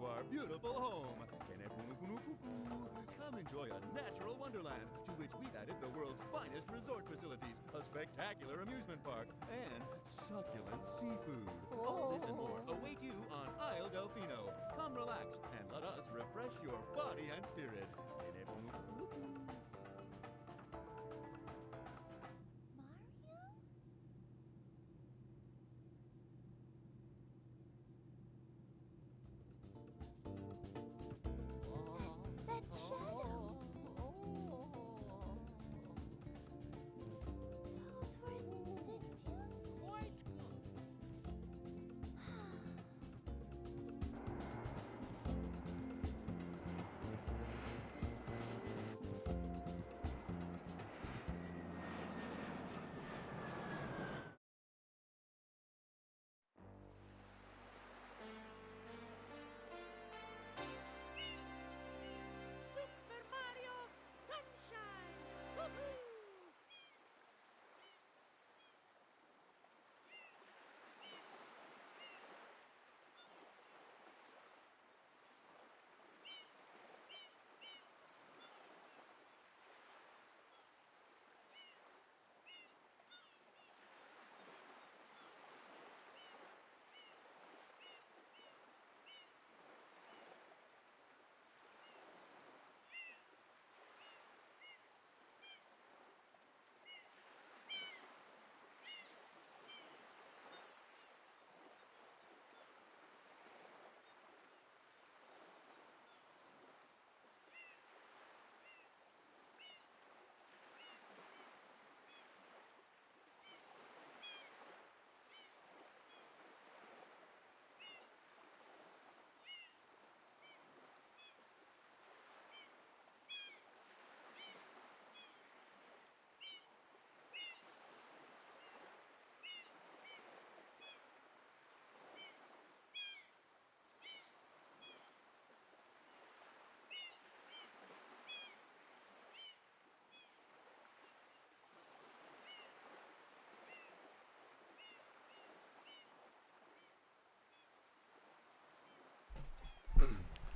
to our beautiful home. Come enjoy a natural wonderland to which we've added the world's finest resort facilities, a spectacular amusement park, and succulent seafood. All this and more await you on Isle Delfino. Come relax and let us refresh your body and spirit. That shadow. Those were the White Super Mario Sunshine! Woohoo!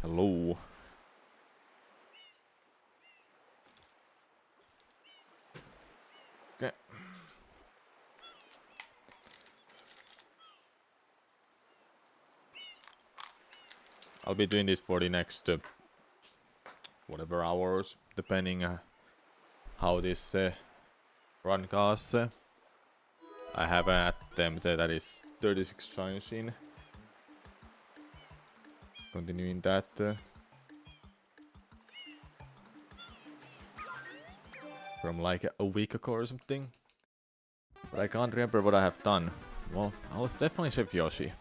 Hello. Okay. I'll be doing this for the next whatever hours, depending how this run goes. I have an attempt that is 36 times in. Continuing that. From like a week ago or something. But I can't remember what I have done. Well, I was definitely Chef Yoshi.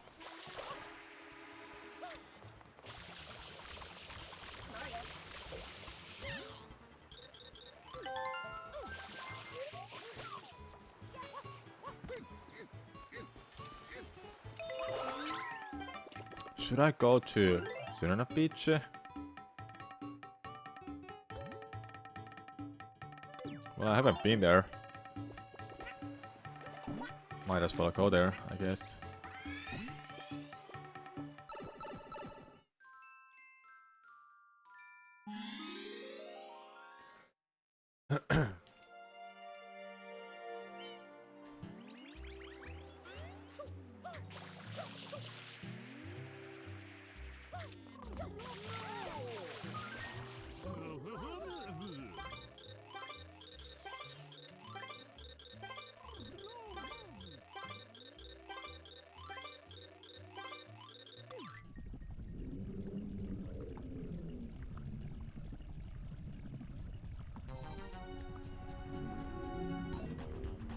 Should I go to Sunana Beach? Well, I haven't been there. Might as well go there, I guess.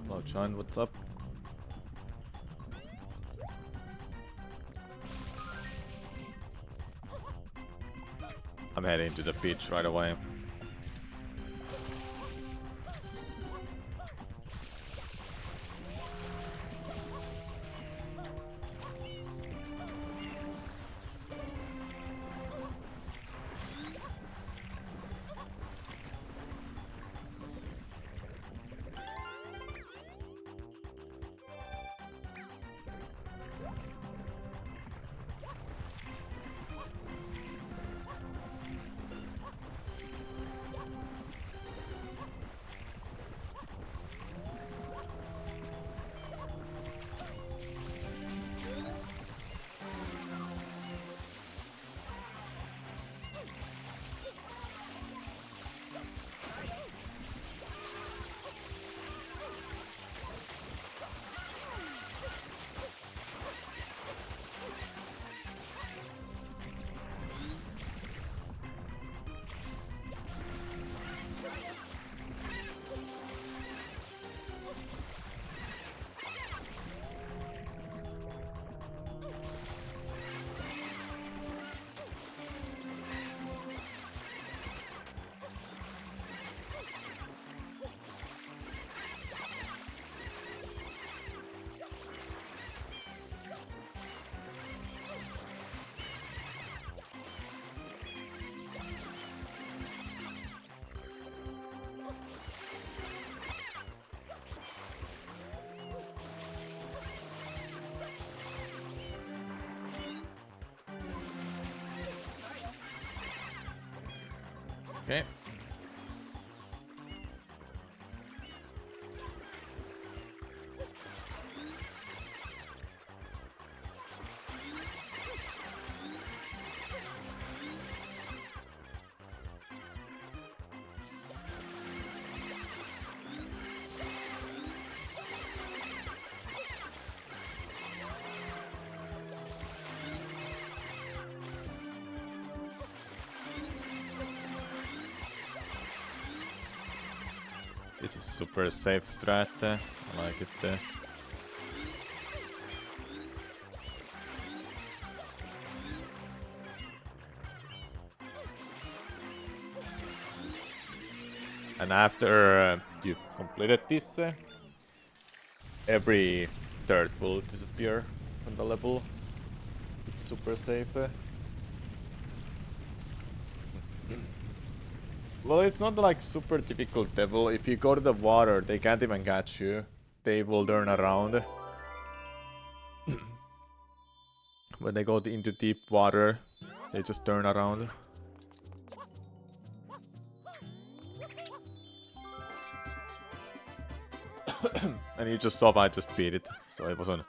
Hello, John, what's up? I'm heading to the beach right away. Okay. This is super safe strat. I like it. And after you've completed this, every third will disappear from the level. It's super safe. Well, it's not like super difficult level. If you go to the water, they can't even catch you. They will turn around. When they go into deep water, they just turn around. And you just saw I just beat it, so it wasn't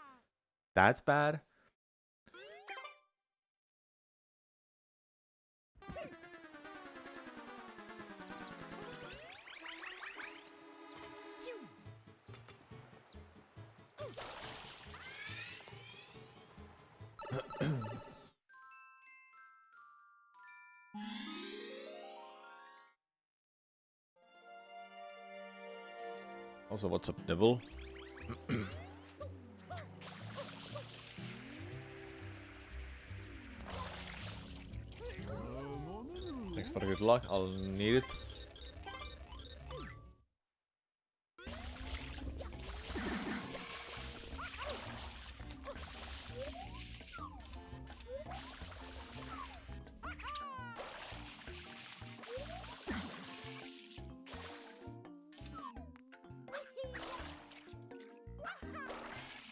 that bad. Also, what's up, devil? Thanks for the good luck, I'll need it.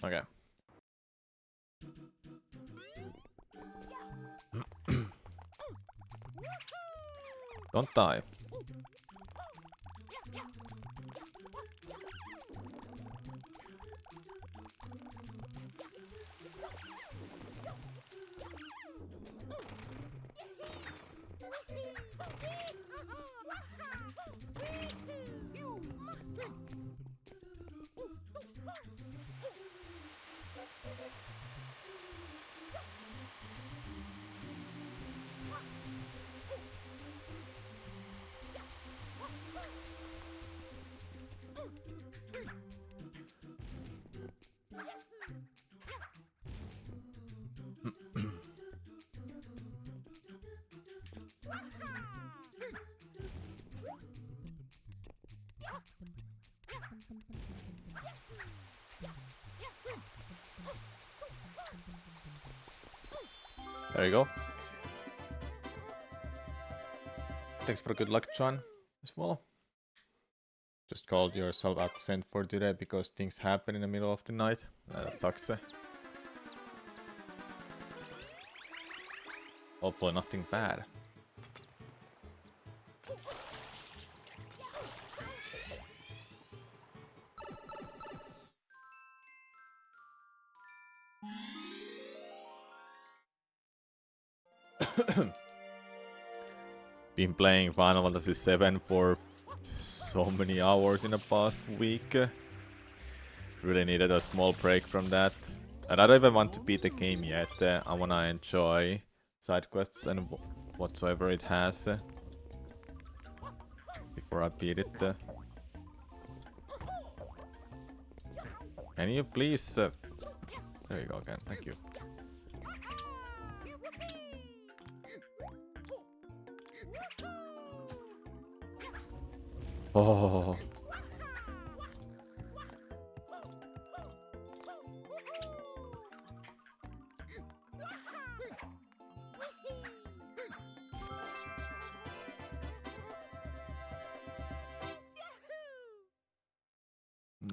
Okay. Don't die. There you go. Thanks for good luck, John, as well. Just called yourself absent for today because things happen in the middle of the night. That sucks. Hopefully nothing bad. Been playing Final Fantasy 7 for so many hours in the past week. Really needed a small break from that. And I don't even want to beat the game yet. I wanna enjoy side quests and whatsoever it has before I beat it. Can you please... there you go again, thank you. Oh.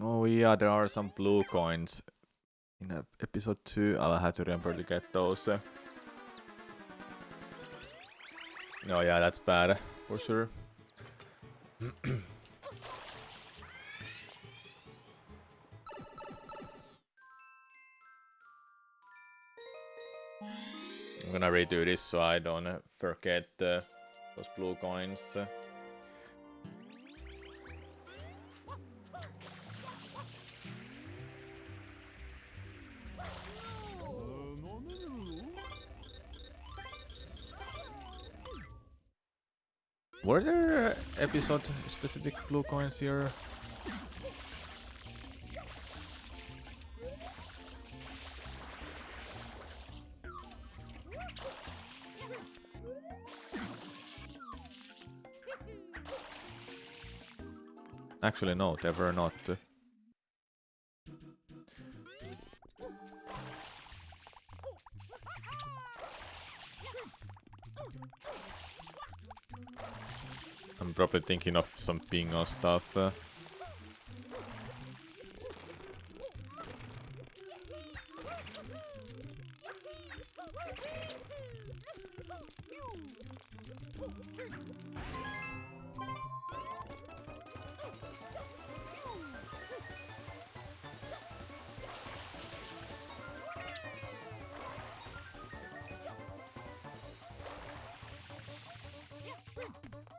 Oh yeah, there are some blue coins in episode 2. I'll have to remember to get those. Oh yeah, that's bad, for sure. I'm gonna redo this so I don't forget those blue coins. Were there episode specific blue coins here? Actually, no, they were not. I'm probably thinking of some bingo stuff.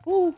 Ooh.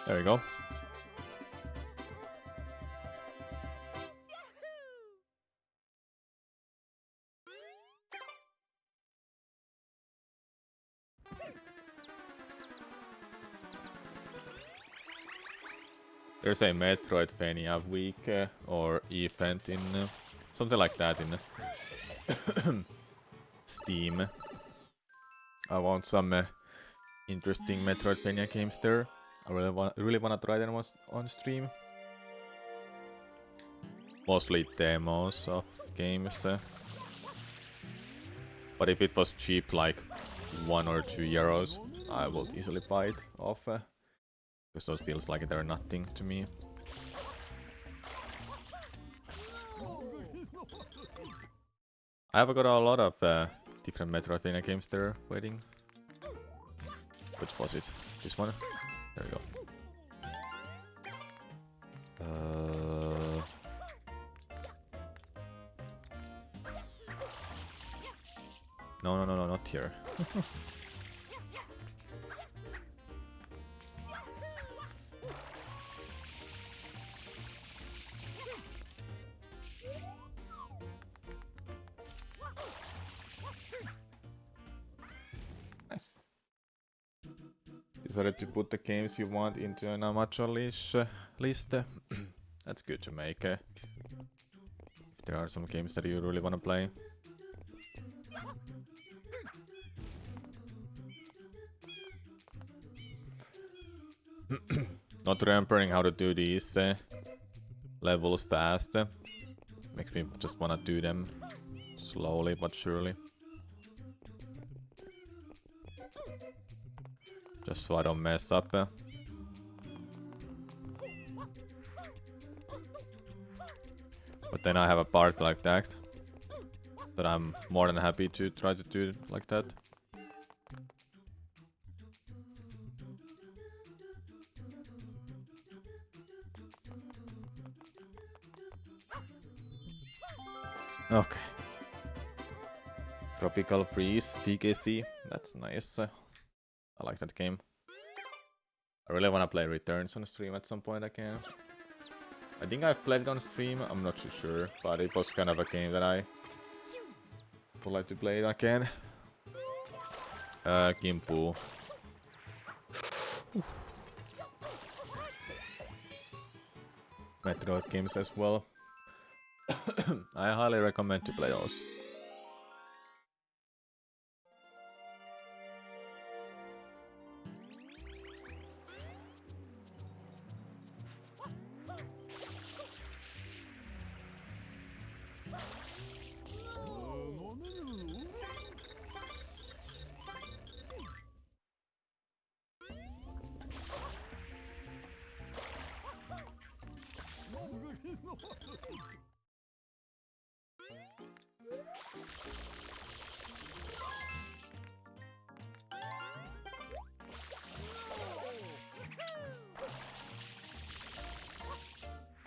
There you go. There's a Metroidvania week or event in something like that in Steam. I want some interesting Metroidvania games there. I really wanna try them on stream. Mostly demos of games. But if it was cheap, like 1 or 2 euros, I would easily buy it off. Because those feels like they're nothing to me. I have got a lot of different Metroidvania games there waiting. Which was it? This one? There we go. No, not here. Nice. Decided to put the games you want into an amateur list. That's good to make. If there are some games that you really want to play. Not remembering how to do these levels fast. Makes me just wanna do them slowly but surely. Just so I don't mess up. But then I have a part like that I'm more than happy to try to do it like that. Okay. Tropical Freeze, TKC. That's nice. I like that game. I really want to play Returns on stream at some point again. I think I've played it on stream, I'm not too sure, but it was kind of a game that I would like to play it again. Gimpu. Metroid games as well. I highly recommend to play those.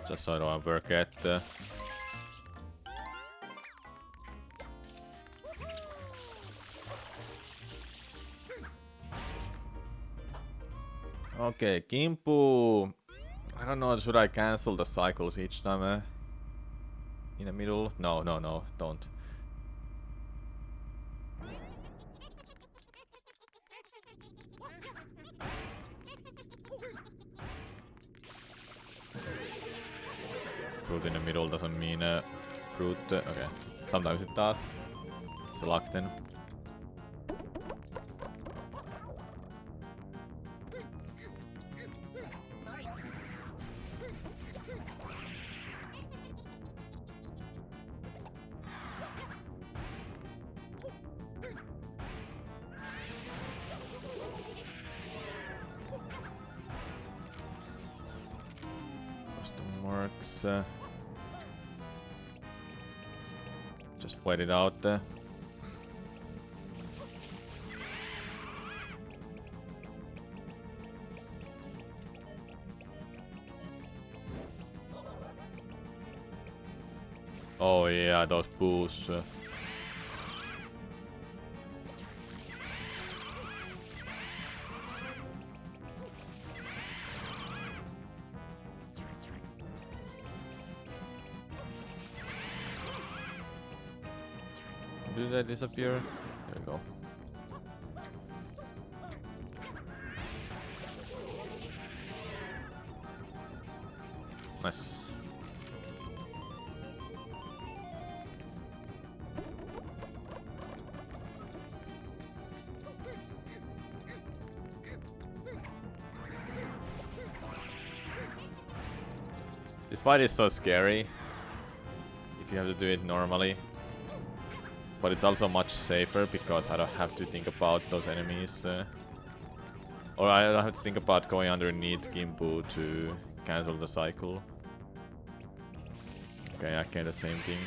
Just so I don't forget. Okay, Kimpu. I don't know, should I cancel the cycles each time in the middle? No, don't. Fruit in the middle doesn't mean fruit. Okay, sometimes it does. It's luck then. Marks. Just wait it out. Oh yeah, those boosts. Do they disappear? There we go. Nice. This fight is so scary if you have to do it normally. But it's also much safer because I don't have to think about those enemies. Or I don't have to think about going underneath Gimpu to cancel the cycle. Okay, I get the same thing.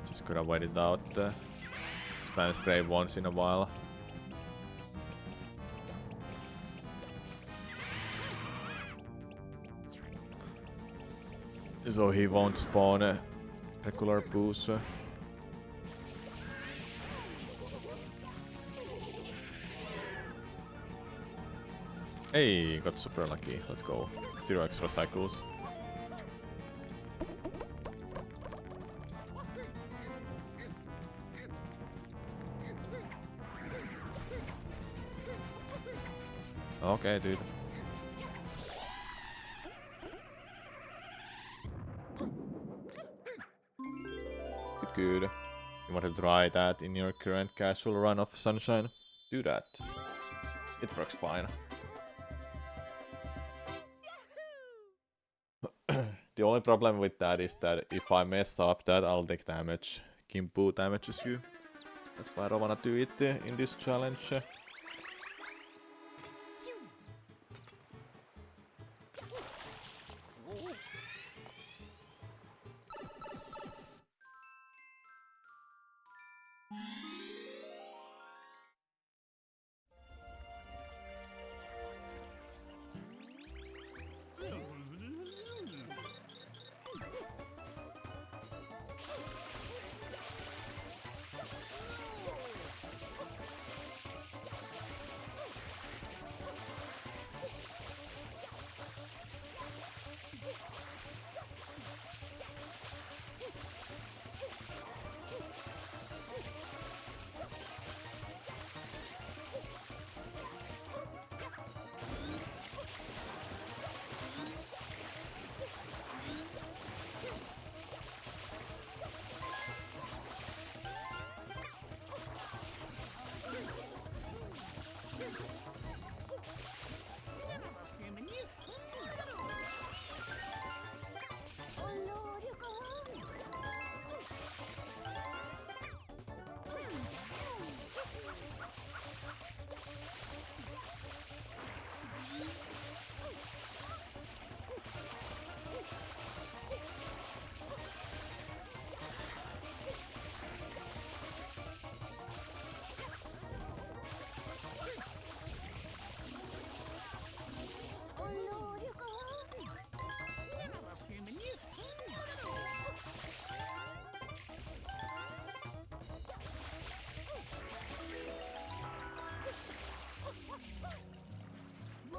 Just gotta wait it out. Spam spray once in a while. So he won't spawn a regular boost. Hey, got super lucky. Let's go. 0 extra cycles. Okay, dude. Good. You want to try that in your current casual run of Sunshine? Do that. It works fine. The only problem with that is that if I mess up that, I'll take damage. Kimpu damages you. That's why I don't want to do it in this challenge.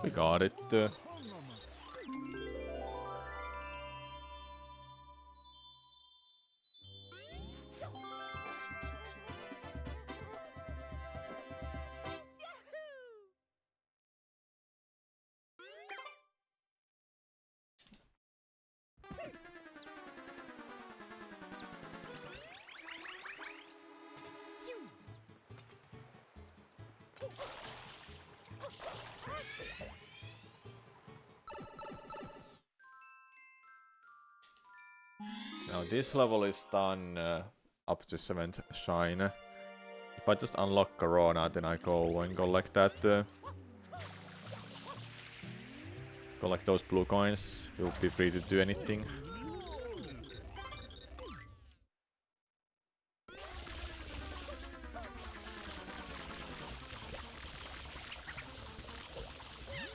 We got it. Now this level is done up to 7th shine. If I just unlock Corona, then I go and collect that. Collect those blue coins. You'll be free to do anything.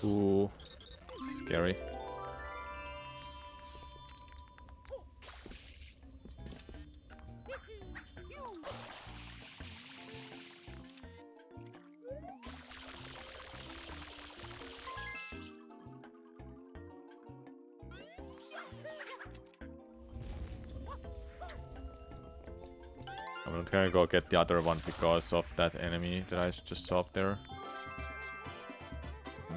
Ooh, scary. I'm not gonna go get the other one because of that enemy that I just saw up there.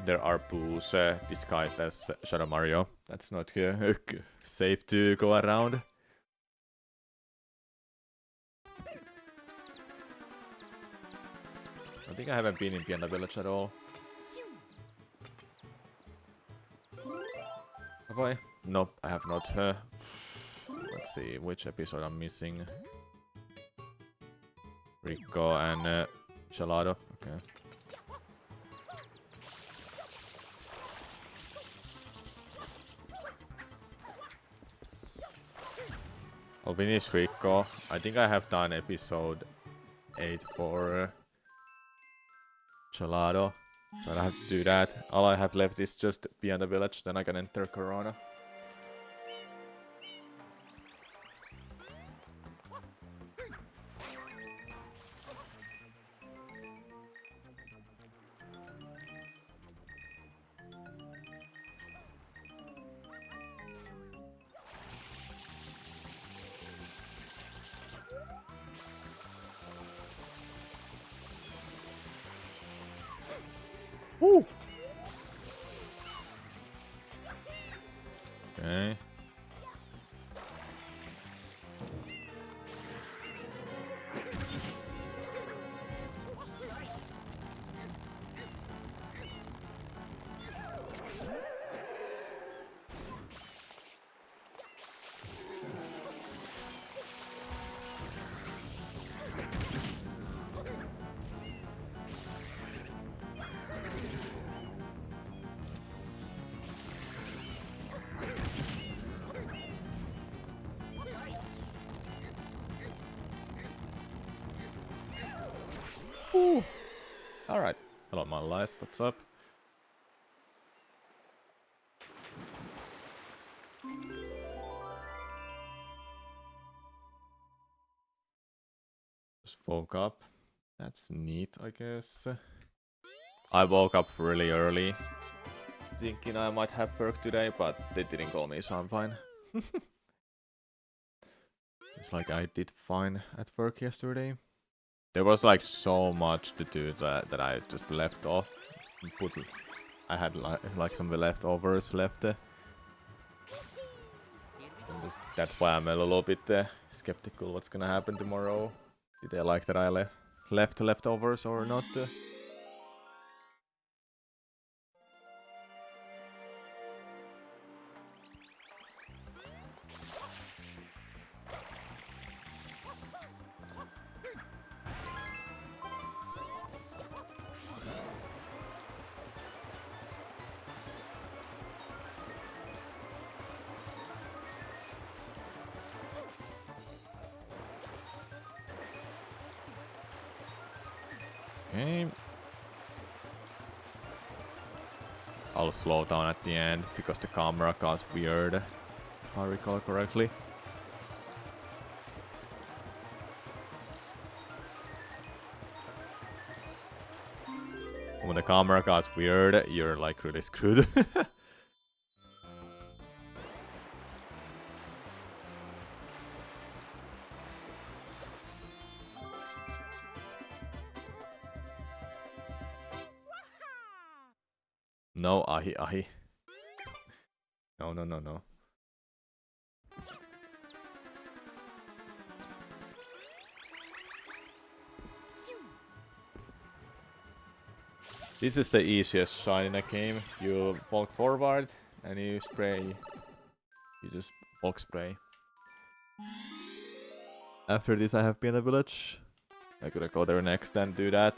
There are boos disguised as Shadow Mario. That's not safe to go around. I think I haven't been in Pianta Village at all. Have I? Nope, I have not. Let's see which episode I'm missing. Rico and Gelato. Okay. I'll finish Rico. I think I have done episode 8 for Gelato. So I have to do that. All I have left is just Beyond the Village, then I can enter Corona. Woo! Okay. Woo! Alright. Hello, my lies. What's up? Just woke up. That's neat, I guess. I woke up really early, thinking I might have work today, but they didn't call me, so I'm fine. It's like I did fine at work yesterday. There was like so much to do that I just left off. I had like some leftovers left. That's why I'm a little bit skeptical what's gonna happen tomorrow. Did they like that I left leftovers or not? Okay. I'll slow down at the end because the camera got weird, if I recall correctly. When the camera gets weird, you're like really screwed. No, ahi ahi. No, no, no, no. This is the easiest shine in a game. You walk forward and you spray. You just walk spray. After this I have been in the village. I gotta go there next and do that.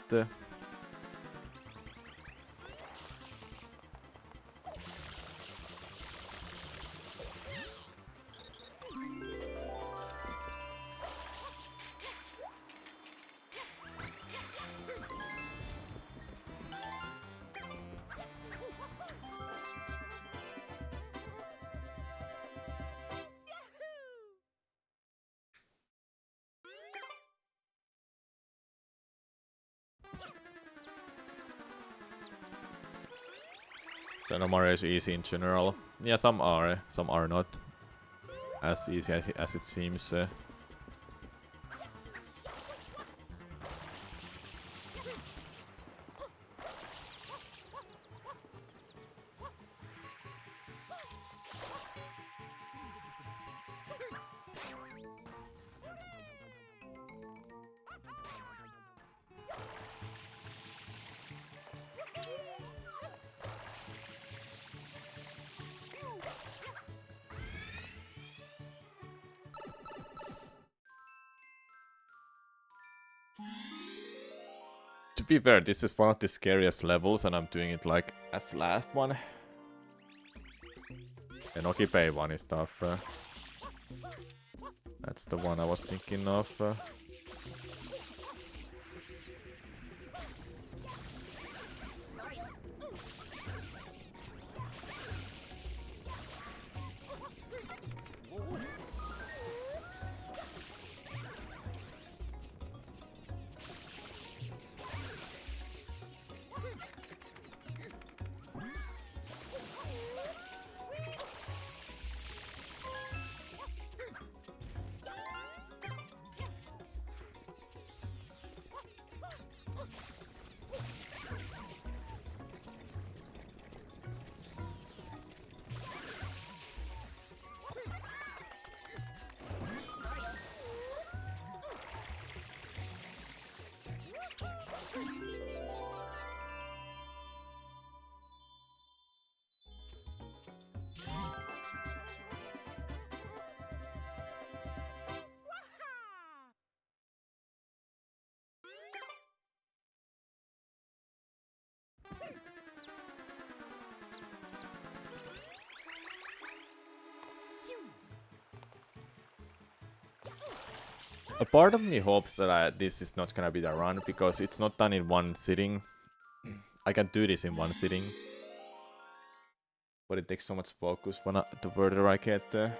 Xenomare is easy in general. Yeah, some are not as easy as it seems. To be fair, this is one of the scariest levels, and I'm doing it like as the last one. And Okipei one is tough. That's the one I was thinking of. A part of me hopes that this is not gonna be the run, because it's not done in one sitting. I can do this in one sitting, but it takes so much focus the further I get there.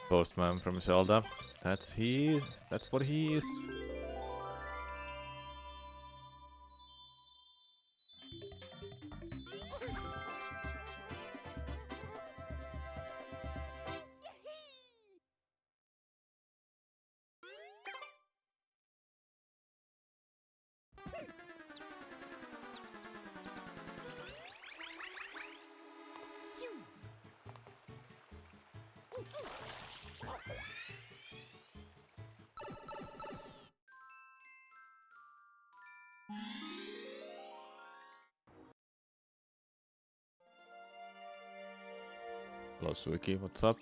Postman from Zelda. That's what he is. Hello, Suiki, what's up?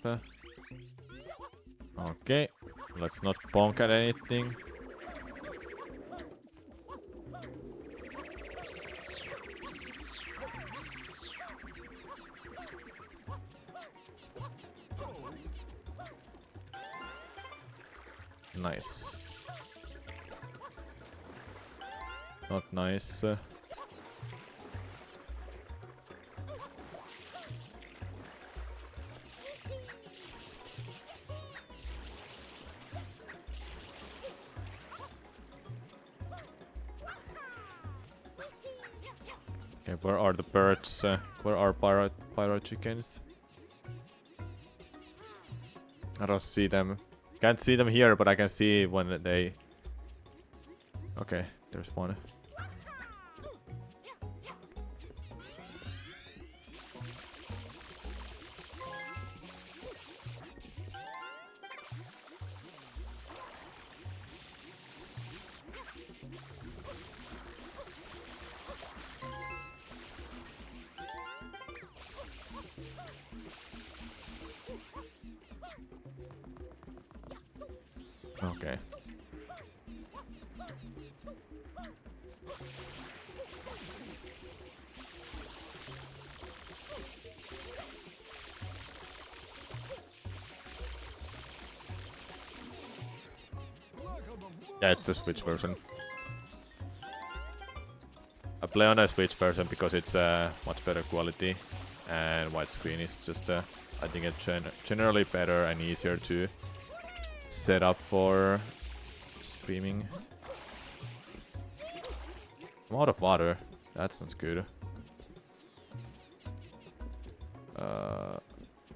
Okay, let's not bonk at anything. Nice. Not nice. Okay, where are the birds? Where are pirate chickens? I don't see them. Can't see them here, but I can see when they... Okay, there's one. Okay. Yeah, it's a Switch version. I play on a Switch version because it's much better quality, and widescreen is just I think it's generally better and easier to set up for streaming. I'm out of water. That sounds good.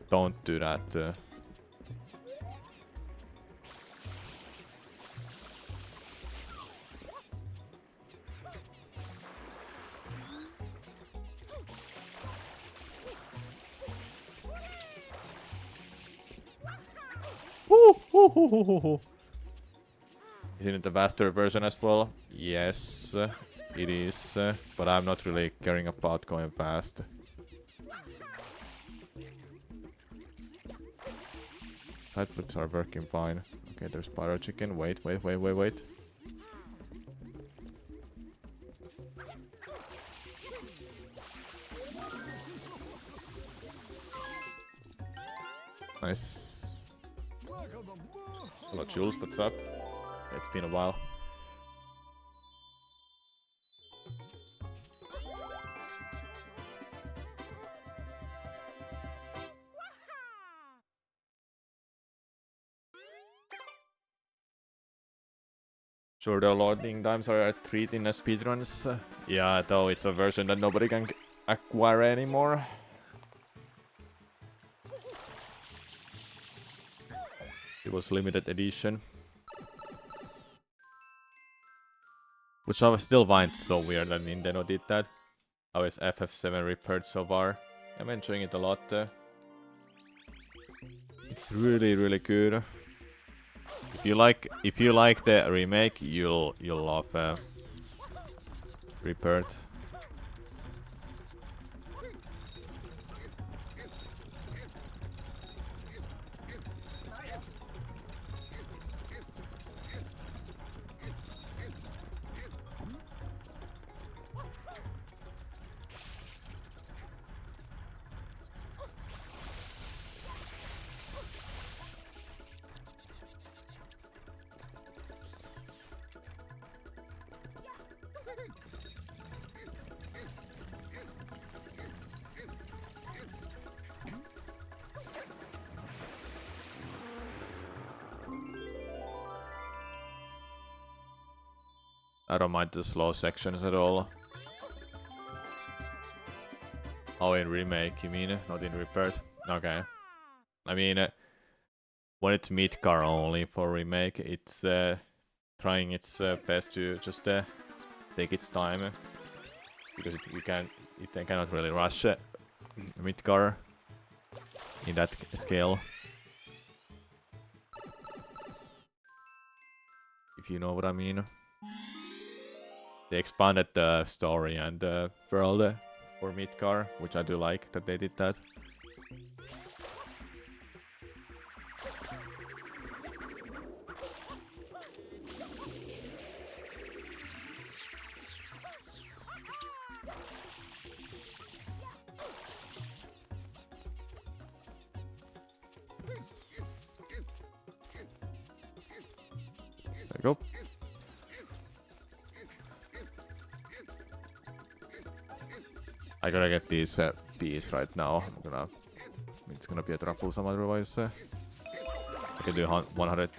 Don't do that. Isn't it the faster version as well? Yes, it is, but I'm not really caring about going fast. Side flips are working fine. Okay, there's pyro chicken. Wait. Nice. Hello, Jules, what's up? It's been a while. Sure, the loading times are a treat in speedruns. Yeah, though it's a version that nobody can acquire anymore. It was limited edition. Which I still find so weird that Nintendo did that. How is FF7 repaired so far? I'm enjoying it a lot. It's really good. If you like the remake, you'll love repaired. I don't mind the slow sections at all. Oh, in remake, you mean? Not in repaired? Okay. I mean, when it's mid-car only for remake, it's trying its best to just take its time. Because it cannot really rush mid-car in that scale. if you know what I mean. They expanded the story and the world for Midgar, which I do like that they did that. There we go. I gotta get these bees right now. It's gonna be a troublesome otherwise. I can do 100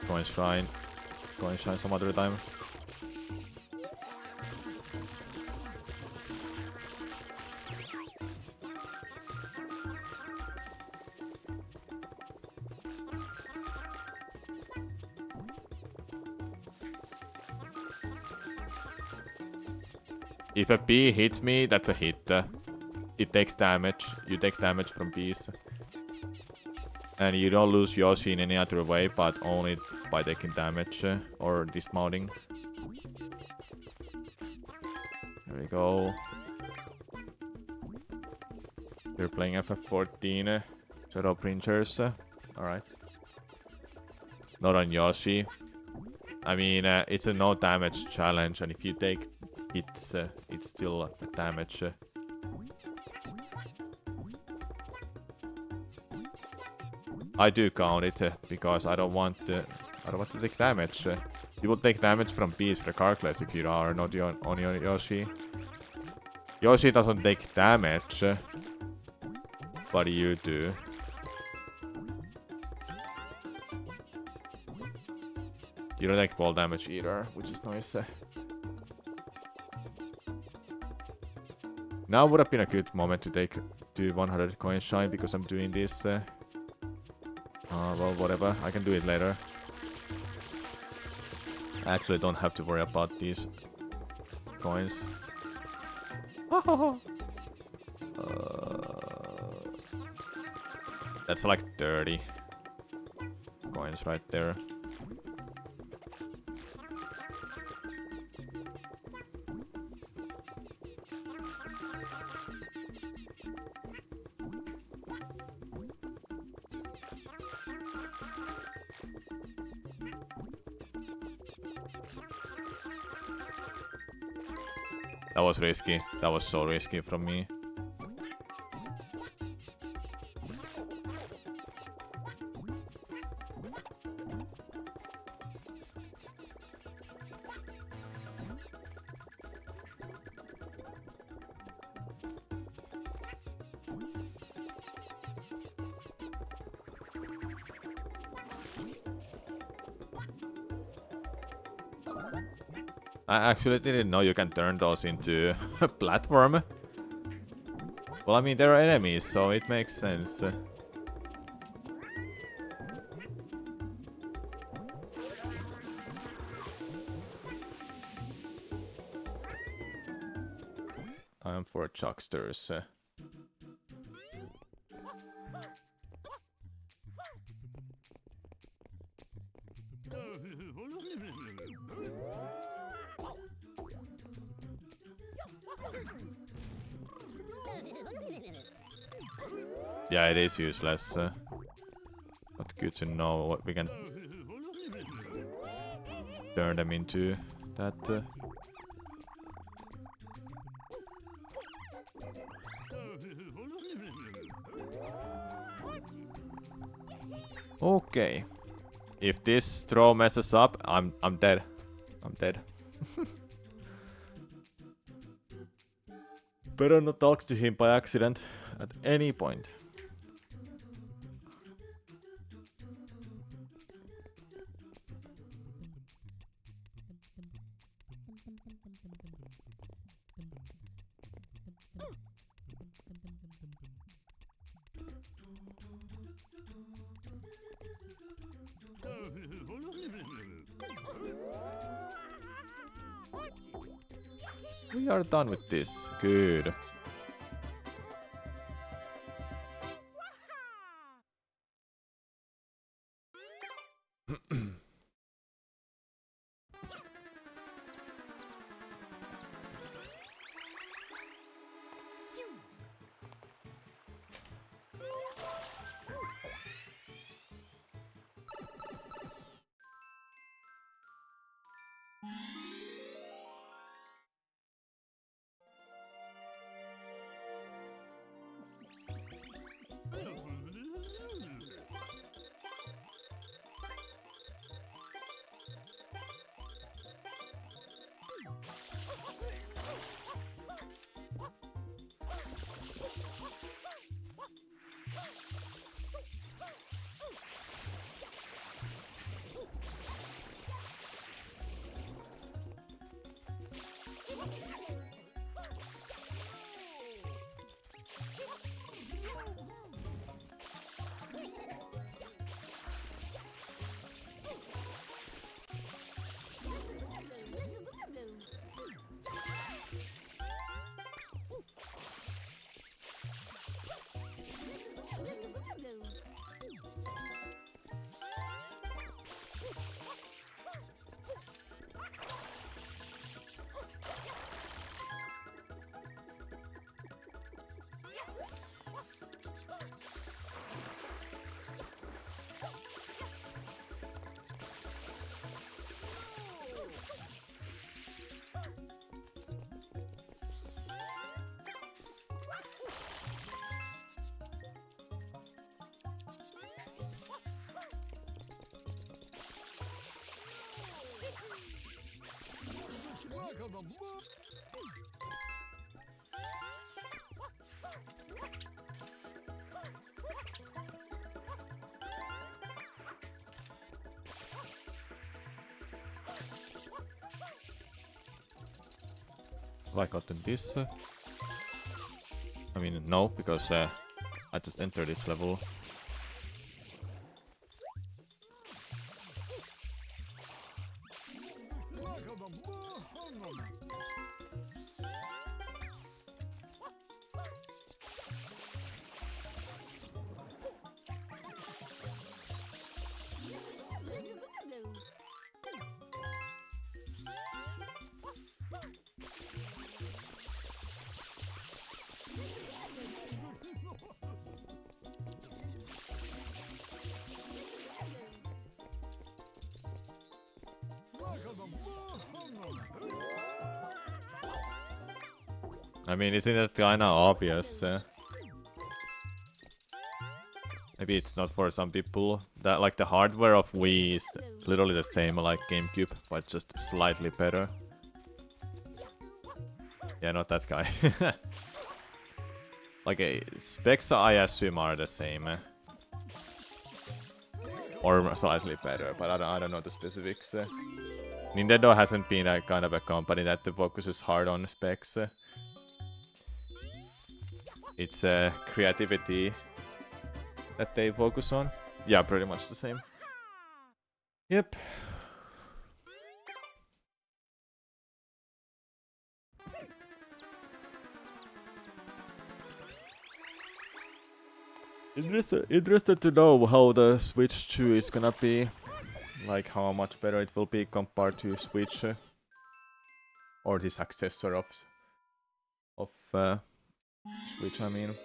coin shrine some other time. If a bee hits me, that's a hit. It takes damage. You take damage from bees. And you don't lose Yoshi in any other way, but only by taking damage or dismounting. There we go. We're playing FF14 Shadow Princess. Alright. Not on Yoshi. I mean, it's a no damage challenge, and if you take hits, it's still a damage. I do count it because I don't want to take damage. You will take damage from bees regardless if you are not on your Yoshi. Yoshi doesn't take damage, but you do. You don't take fall damage either, which is nice. Now would have been a good moment to do 100 coin shine because I'm doing this. Well, whatever. I can do it later. I actually don't have to worry about these coins. That's like 30 coins right there. That was risky. That was so risky from me. I actually didn't know you can turn those into a platform. Well, I mean, they're enemies, so it makes sense. Time for chucksters. Yeah, it is useless. Not good to know what we can turn them into. That. Okay. If this throw messes up, I'm dead. I'm dead. Better not talk to him by accident at any point. We are done with this. Good. Have I gotten this? I mean, no, because I just entered this level. I mean, isn't it kinda obvious? Maybe it's not for some people. That like the hardware of Wii is literally the same like GameCube, but just slightly better. Yeah, not that guy. Like specs, I assume, are the same, or slightly better, but I don't know the specifics. Nintendo hasn't been a kind of a company that focuses hard on specs. It's creativity that they focus on. Yeah, pretty much the same. Yep. Interested to know how the Switch 2 is gonna be. Like how much better it will be compared to Switch. Or the successor of Switch, I mean.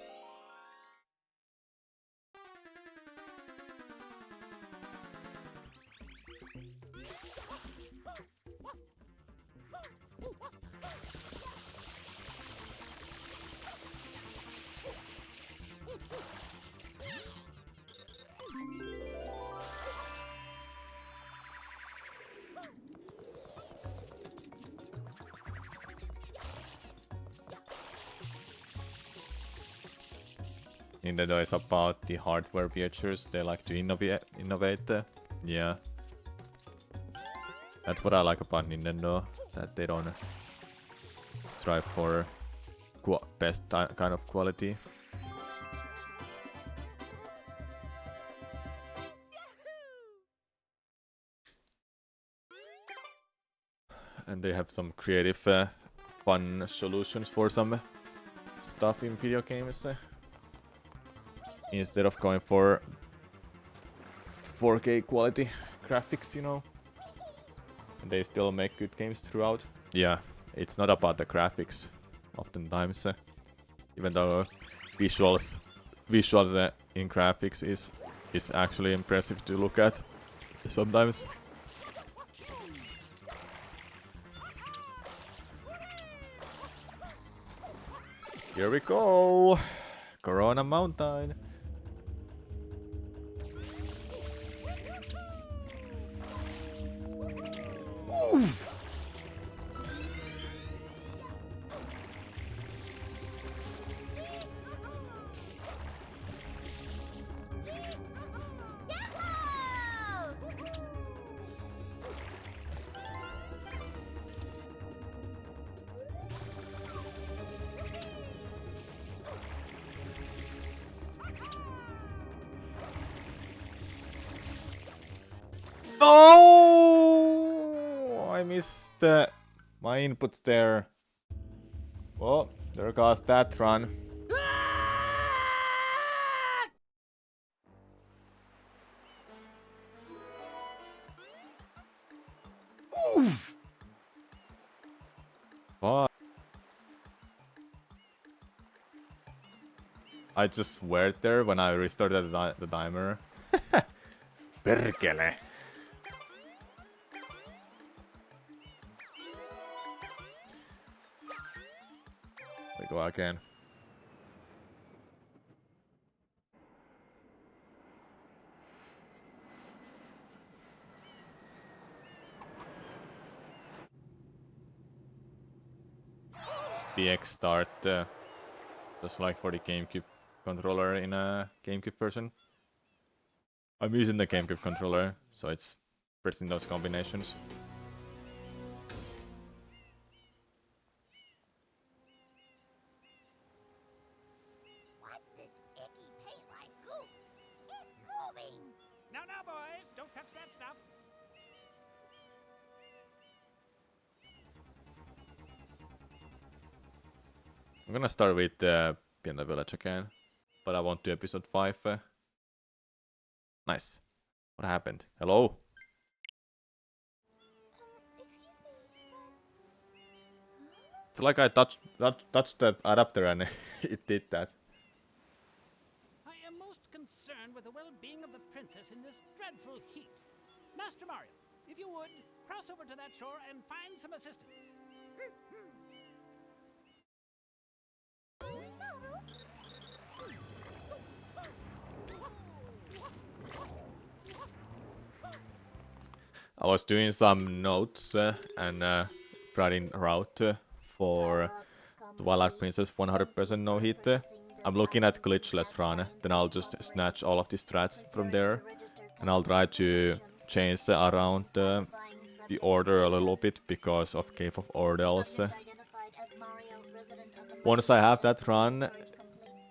Nintendo is about the hardware features. They like to innovate. Yeah. That's what I like about Nintendo. That they don't strive for best kind of quality. And they have some creative, fun solutions for some stuff in video games. Instead of going for 4K quality graphics, you know. And they still make good games throughout. Yeah, it's not about the graphics, oftentimes. Even though visuals in graphics is actually impressive to look at sometimes. Here we go! Corona Mountain! No! I missed my inputs there. Well, there goes that run. What? I just swear there when I restarted the timer. Perkele. We go again. PX start, just like for the GameCube controller in a GameCube version. I'm using the GameCube controller, so it's pressing those combinations. What's this icky paint-like goop? It's moving. No, boys, don't touch that stuff. I'm gonna start with Piano Village again, but I want to episode 5. Nice. What happened? Hello? Excuse me, It's like I touched the adapter and it did that. I am most concerned with the well-being of the princess in this dreadful heat. Master Mario, if you would, cross over to that shore and find some assistance. I was doing some notes and writing route for Twilight Princess 100% no hit. I'm looking at glitchless run, then I'll just snatch all of the strats from there, and I'll try to change around the order a little bit because of Cave of Ordals. Once I have that run,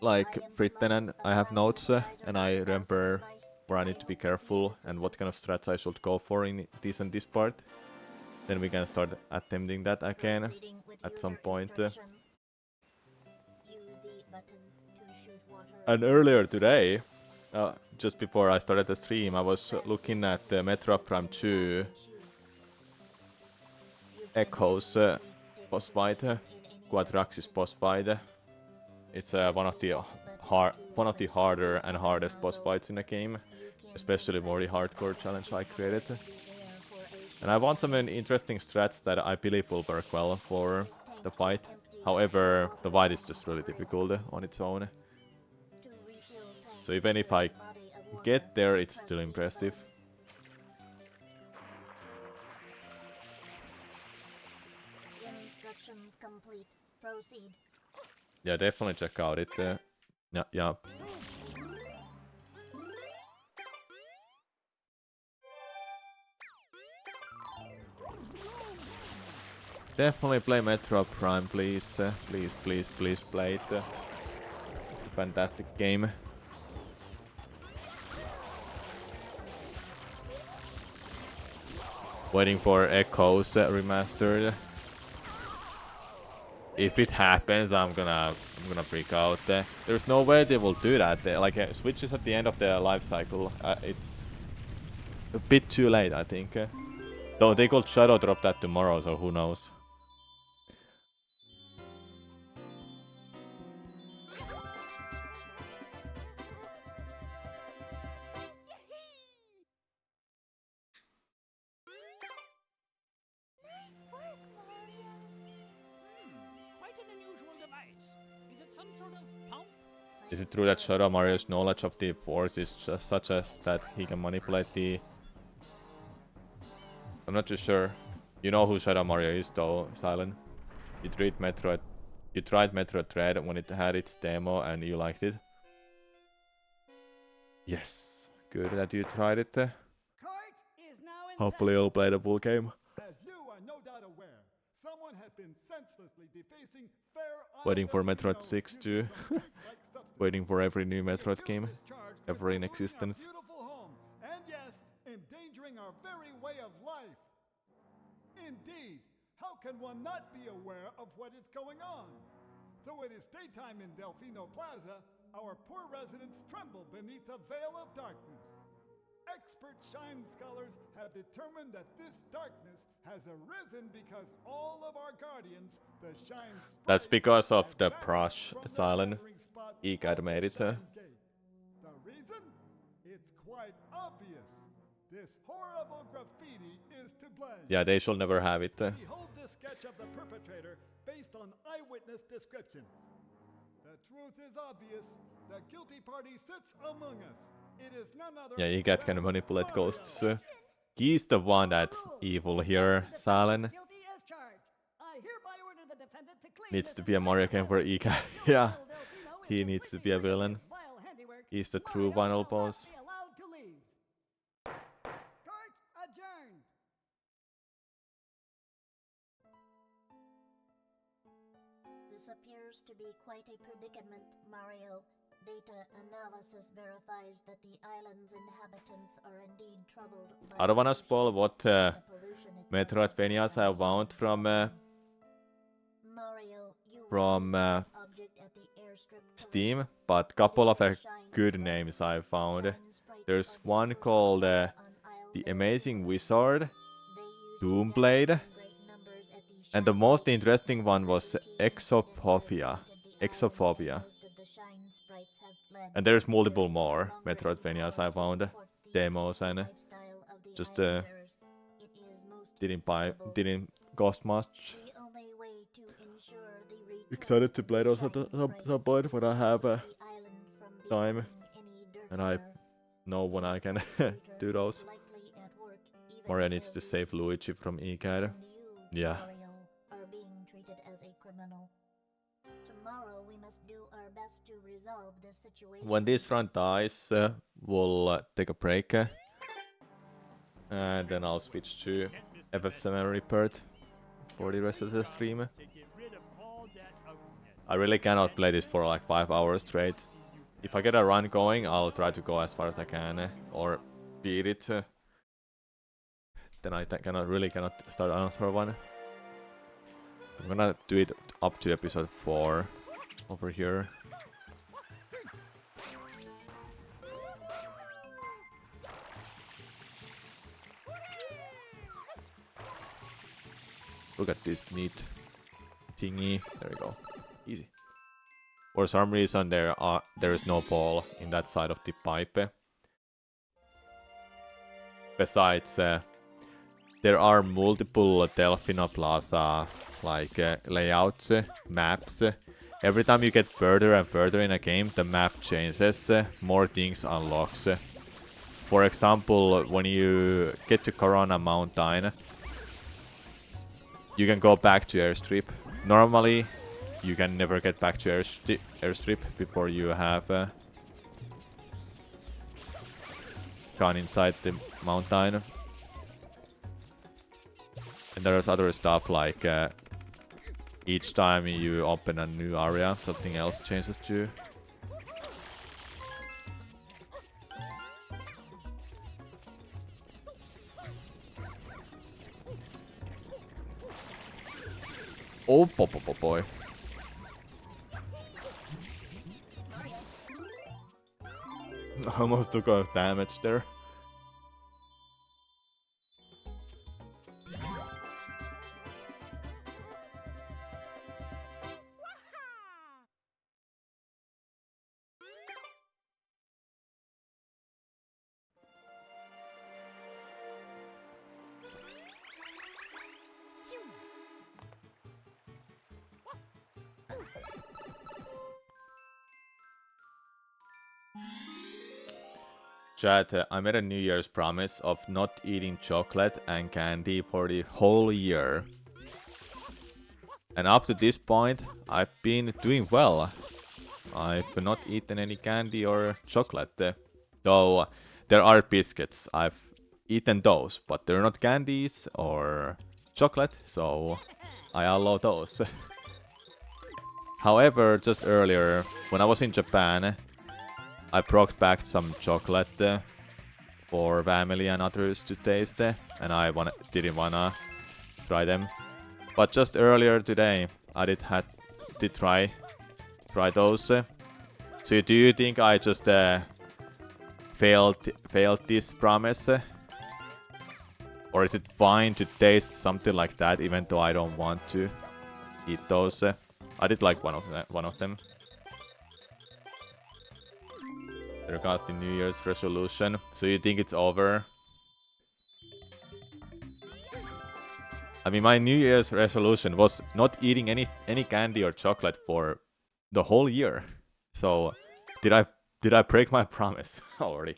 like written and I have notes and I remember where I need to be careful and what kind of strats I should go for in this and this part, then we can start attempting that again at some point. And earlier today, just before I started the stream, I was looking at the Metroid Prime 2 Echoes boss fight, Quadraxis boss fight. It's one of the harder and hardest boss fights in the game, especially for the hardcore challenge I created. And I want some interesting strats that I believe will work well for the fight. However, the fight is just really difficult on its own. So even if I get there, it's still impressive. Instructions complete. Proceed. Yeah, definitely check out it. Yeah. Definitely play Metroid Prime, please. Please play it. It's a fantastic game. Waiting for Echoes remastered. If it happens, I'm gonna freak out. There's no way they will do that. Like Switch is at the end of their life cycle. It's a bit too late, I think. Though they could shadow drop that tomorrow, so who knows. Nice work, Mario. Quite an unusual device. Is it some sort of pump? Is it true that Shadow Mario's knowledge of the Force is just such as that he can manipulate the... I'm not too sure. You know who Shadow Mario is though, Silent. You tried Metroid Dread when it had its demo and you liked it. Yes, good that you tried it. Court is now in Hopefully you'll play the full game. As you are no doubt aware, someone has been senselessly defacing fair Waiting for honor Metroid 6 too. Waiting for every new Metroid game ever in existence. Beautiful home, and yes, endangering our very way of life. Indeed, how can one not be aware of what is going on? Though it is daytime in Delfino Plaza, our poor residents tremble beneath a veil of darkness. Expert shine scholars have determined that this darkness has arisen because all of our guardians, the shine sprites, That's because of have the vanished Brush, from their Silent. gathering spot He at the made it. Shine Gate. The reason? It's quite obvious. This horrible graffiti is to blame. Yeah, they shall never have it. Behold this sketch of the perpetrator based on eyewitness descriptions. The truth is obvious. The guilty party sits among us. It is none other Yeah, you cat can than manipulate Mario. ghosts. He's the one that's evil here, Silent. Guilty as charged. I hereby order the defendant to claim needs this to be a Mario game for villain. Ika. No Yeah, will Delfino is he needs to be a perpetrating villain. his vile handiwork. He's the true Mario final shall not boss. be allowed to leave. Court adjourned. This appears to be quite a predicament, Mario. Data analysis verifies that the island's inhabitants are indeed troubled by I don't wanna pollution. spoil what The pollution itself Metroidvanias I found from Mario, you from, witnessed this object at the airstrip Steam, collision. but It couple is of the Shine good Sprite. names I found. Shine Sprites There's are the one source of called data on Isle The Delfino. Amazing Wizard, They used Doomblade, to gather in great numbers at the and the Shine most Sprite interesting one was routine incident has Exophobia. haunted the Exophobia. island, and most of the Shine Sprites have fled. And there's multiple There is no more longer any Metroidvanias power I to found, support the demos, peaceful and lifestyle of the just islanders. It is most regrettable. didn't cost much. The only way to ensure the return Excited to of play the those at Shine some Sprites point is when to I have keep the island from time, becoming any and I dirtier. know when I can Operator do those. likely at work, even Mario where needs to we save see Luigi from Ika. and you, Yeah. Mario, are being treated as a criminal. Tomorrow we must do our best to resolve this situation. When this run dies, we'll take a break. And then I'll switch to FF7 Report for the rest of the stream. I really cannot play this for like 5 hours straight. If I get a run going, I'll try to go as far as I can, or beat it. Then I cannot start another one. I'm gonna do it up to episode 4 over here. Look at this neat thingy. There we go. Easy. For some reason there is no ball in that side of the pipe. Besides, there are multiple Delfino Plaza like layouts, maps. Every time you get further and further in a game, the map changes, more things unlocks. For example, when you get to Corona Mountain, you can go back to Airstrip. Normally, you can never get back to Airstrip before you have gone inside the mountain. And there's other stuff like each time you open a new area, something else changes too. Oh, boy. Almost took off damage there. Chat, I made a New Year's promise of not eating chocolate and candy for the whole year. And up to this point, I've been doing well. I've not eaten any candy or chocolate. Though there are biscuits. I've eaten those, but they're not candies or chocolate, so I allow those. However, just earlier, when I was in Japan, I brought back some chocolate for family and others to taste, and I didn't wanna try them. But just earlier today, I did try those. So do you think I just failed this promise? Or is it fine to taste something like that even though I don't want to eat those? I did like one of them. Regards to New Year's resolution. So you think it's over? I mean, my New Year's resolution was not eating any candy or chocolate for the whole year. So did I break my promise already?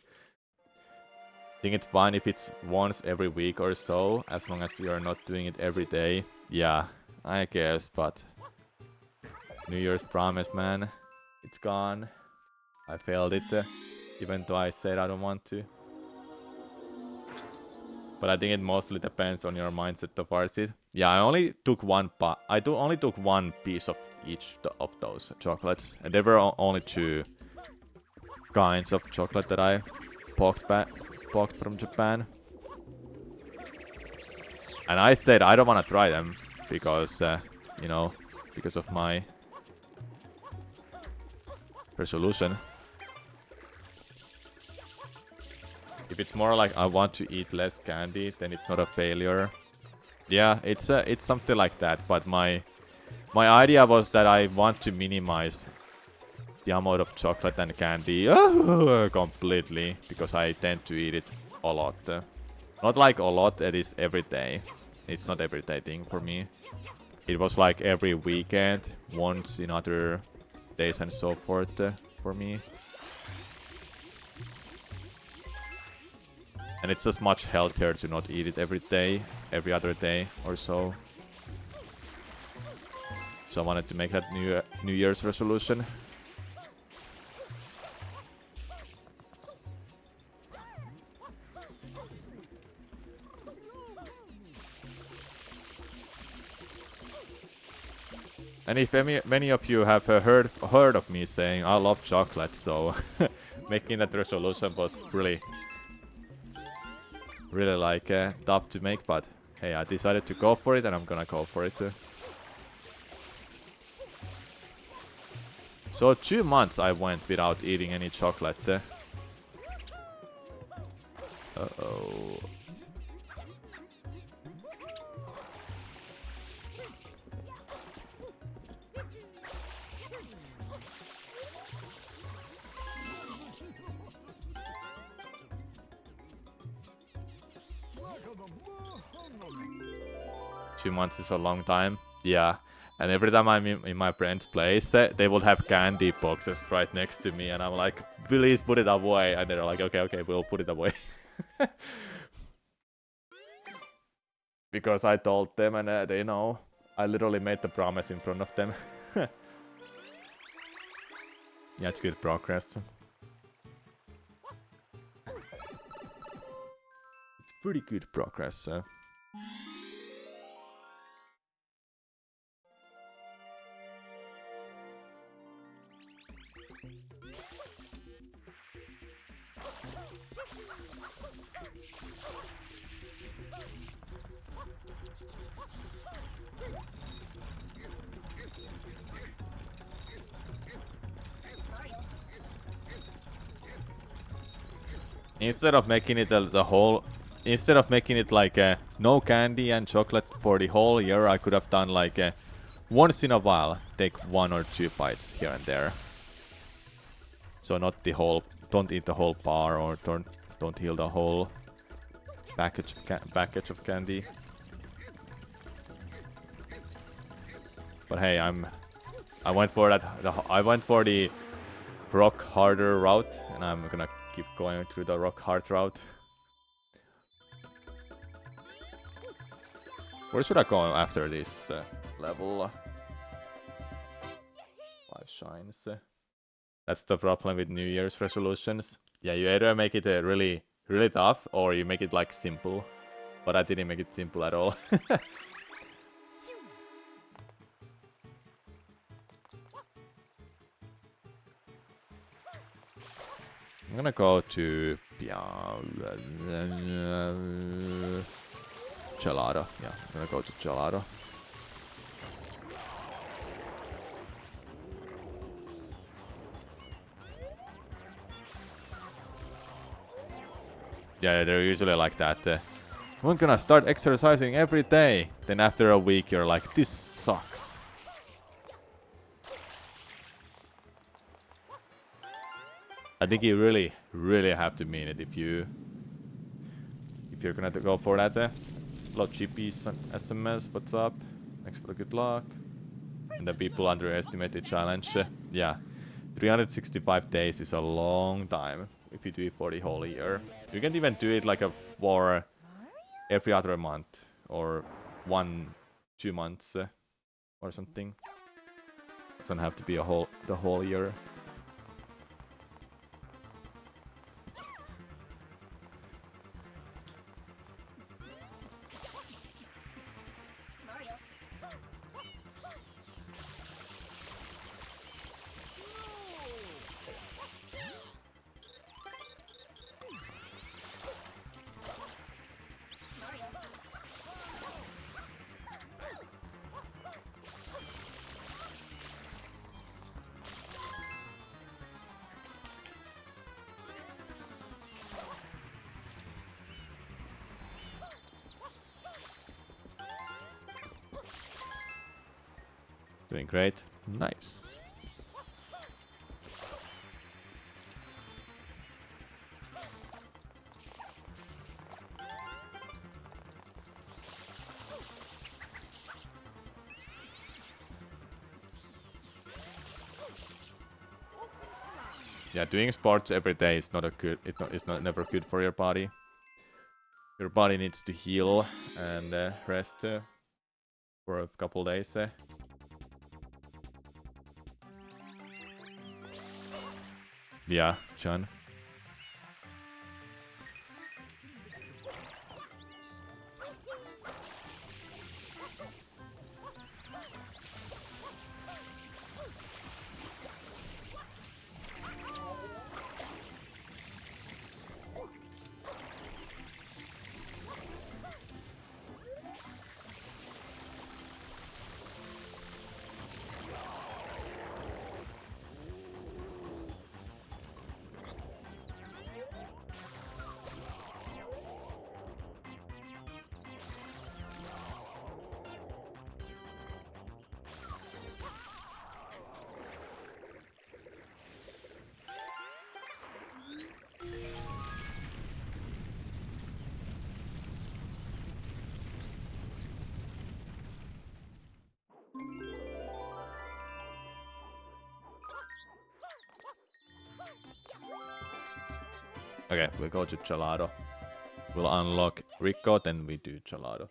Think it's fine if it's once every week or so, as long as you're not doing it every day. Yeah, I guess, but New Year's promise, man. It's gone. I failed it, even though I said I don't want to. But I think it mostly depends on your mindset towards it. Yeah, I only took only took one piece of each of those chocolates, and there were only 2 kinds of chocolate that I poked from Japan. And I said I don't want to try them because, you know, because of my resolution. If it's more like I want to eat less candy, then it's not a failure. Yeah, it's something like that. But my idea was that I want to minimize the amount of chocolate and candy completely, because I tend to eat it a lot. Not like a lot, it is every day. It's not everyday thing for me. It was like every weekend, once in other days and so forth for me. And it's just much healthier to not eat it every day, every other day or so. So I wanted to make that New Year's resolution. And if many of you have heard of me saying I love chocolate, so making that resolution was really like tough to make, but hey, I decided to go for it, and I'm gonna go for it too. So 2 months I went without eating any chocolate. Uh-oh. Two months is a long time. Yeah. And every time I'm in my friend's place, they would have candy boxes right next to me. And I'm like, please put it away. And they're like, okay, we'll put it away. Because I told them, and they know. I literally made the promise in front of them. Yeah, it's good progress. It's pretty good progress. Instead of making it instead of making it like no candy and chocolate for the whole year, I could have done like once in a while, take 1 or 2 bites here and there. So not the whole, don't eat the whole bar, or don't eat the whole package of candy. But hey, I went for that. I went for the rock harder route, and I'm gonna keep going through the rock hard route. Where should I go after this level? 5 shines. That's the problem with New Year's resolutions. Yeah, you either make it really tough, or you make it like simple. But I didn't make it simple at all. I'm gonna go to Gelato. Yeah, I'm gonna go to Gelato. Yeah, they're usually like that. I'm gonna start exercising every day. Then after a week, you're like, this sucks. I think you really have to mean it if you're gonna go for that. Hello, GP's SMS. What's up? Thanks for the good luck. And the people underestimate the challenge. Yeah, 365 days is a long time if you do it for the whole year. You can even do it like for every other month, or 1-2 months or something. Doesn't have to be the whole year. Mario. Doing great. Nice. Yeah, doing sports every day is not a good. It's not never good for your body. Your body needs to heal and rest for a couple days. Yeah, John. Okay, we'll go to Gelato. We'll unlock Rico, then we do Gelato.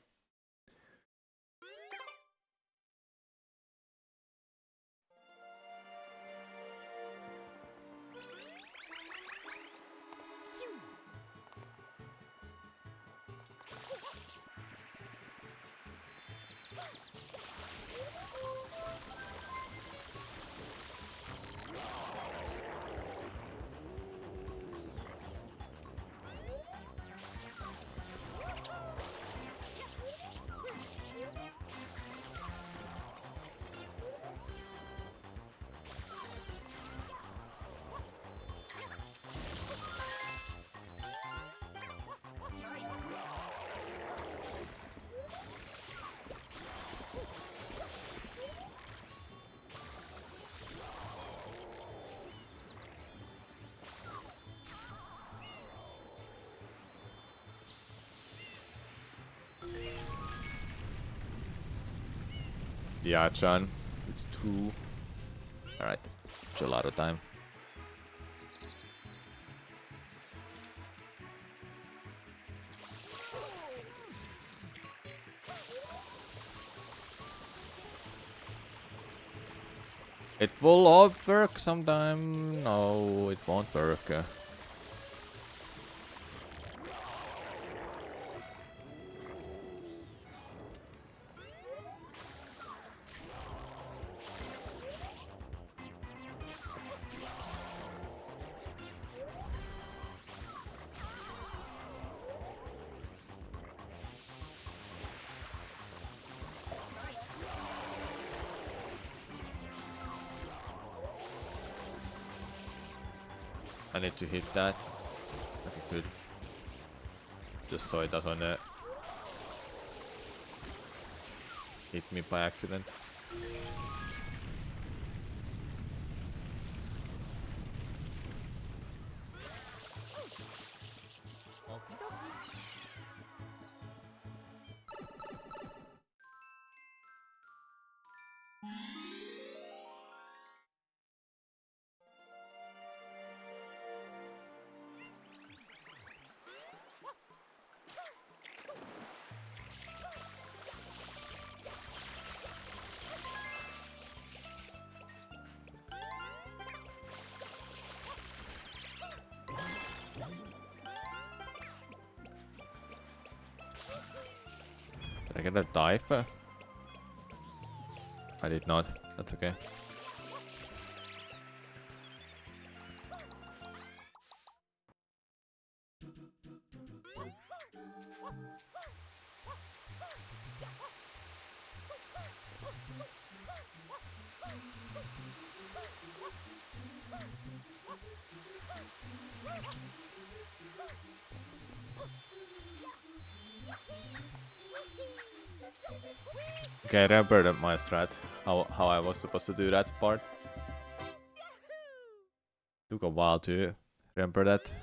Yeah, John. It's 2. Alright. Gelato time. It will all work sometime. No, it won't work. I need to hit that. Okay, good. Just so it doesn't hit me by accident. Did I get a dive? I did not. That's okay. Okay, I remembered my strat. How I was supposed to do that part. Took a while to remember that.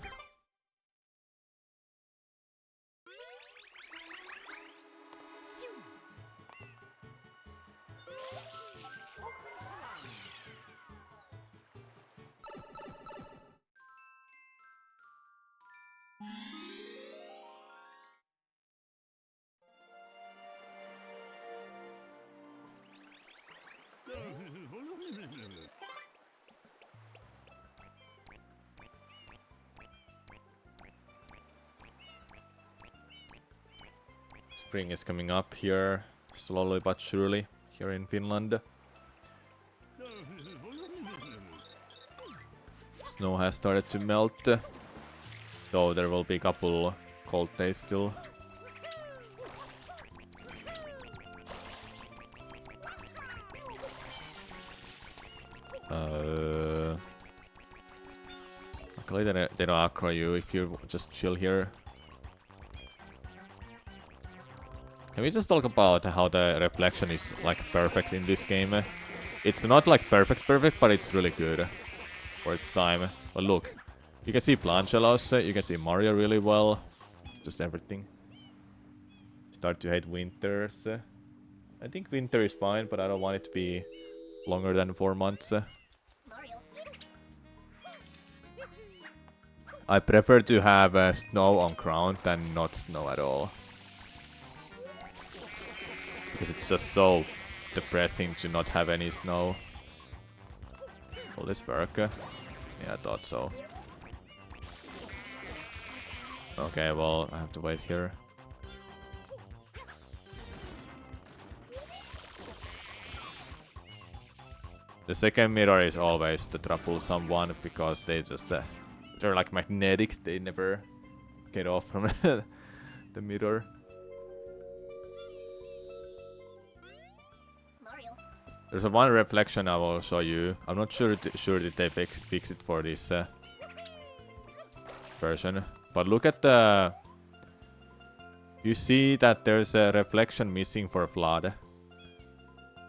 Spring is coming up here, slowly but surely, here in Finland. Snow has started to melt, though there will be a couple cold days still. Luckily they don't aggro you if you just chill here. Can we just talk about how the reflection is like perfect in this game? It's not like perfect, but it's really good for its time. But look, you can see Planchelos, you can see Mario really well, just everything. Start to hate winters. I think winter is fine, but I don't want it to be longer than 4 months. I prefer to have snow on ground than not snow at all. Because it's just so depressing to not have any snow. Will this work? Yeah, I thought so. Okay, well, I have to wait here. The second mirror is always the troublesome one because they just they're like magnetic. They never get off from the mirror. There's a one reflection I will show you. I'm not sure that they fix it for this version, but look at the. You see that there's a reflection missing for Flood.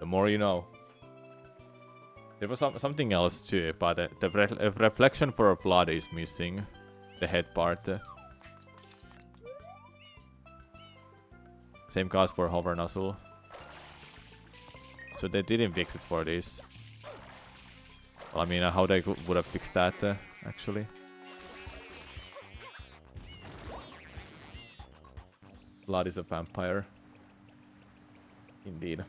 The more you know. There was something else too, but the reflection for Flood is missing. The head part. Same goes for Hover Nozzle. So they didn't fix it for this. Well, I mean, how they would have fixed that, actually. Blood is a vampire. Indeed.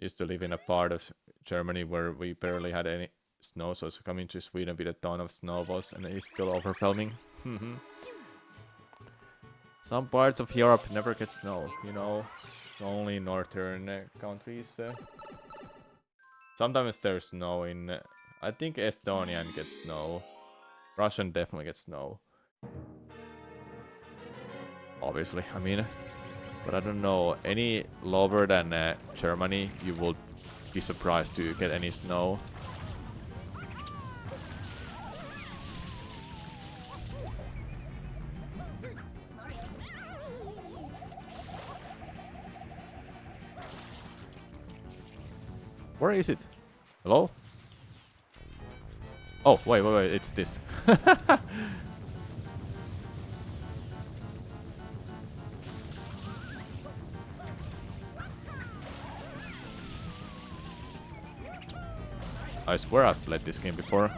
Used to live in a part of Germany where we barely had any snow, so coming to Sweden with a ton of snow was, and it's still overwhelming. Some parts of Europe never get snow, you know, only northern countries. Sometimes there's snow in, I think Estonian gets snow, Russian definitely gets snow. Obviously, I mean. But I don't know, any lower than Germany, you will be surprised to get any snow. Where is it? Hello? Oh, wait, it's this. I swear I've played this game before.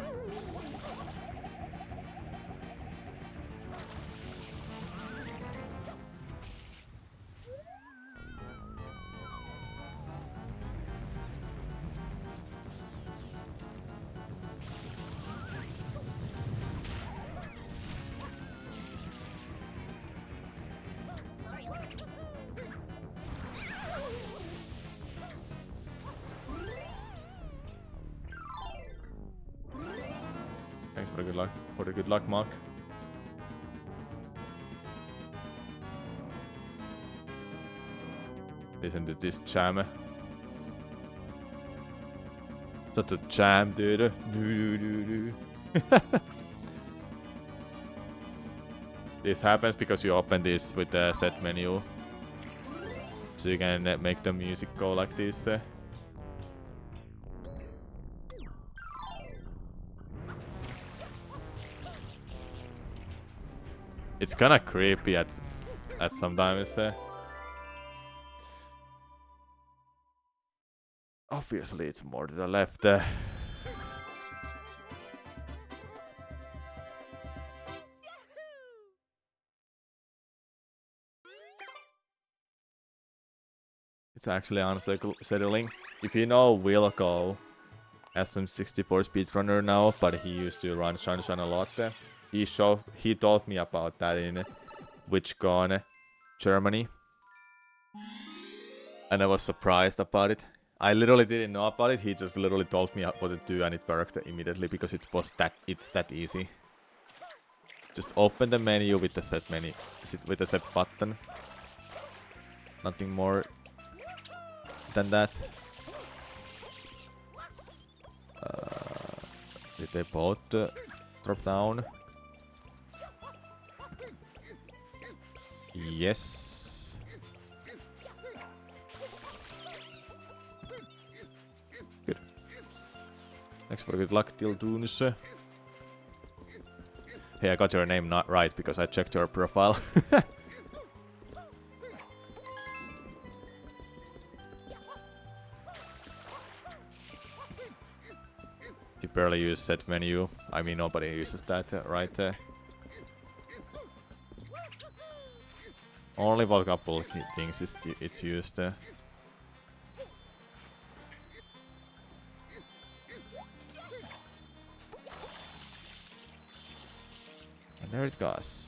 Thanks for the good luck. For the good luck, Mark. Listen to this jam. Such a jam, dude. This happens because you open this with the set menu. So you can make the music go like this. It's kinda creepy at sometimes. Obviously, it's more to the left. It's actually unsettling. If you know Wilco, SM64 speedrunner now, but he used to run Sunshine a lot. He told me about that in WitchCon, Germany. And I was surprised about it. I literally didn't know about it. He just literally told me what to do and it worked immediately because it's that easy. Just open the menu with the set menu, with the set button. Nothing more than that. Did they both drop down? Yes. Good. Thanks for good luck, Tildoons. Hey, I got your name not right because I checked your profile. You barely use set menu. I mean, nobody uses that, right? Only for a couple things it's used. And there it goes.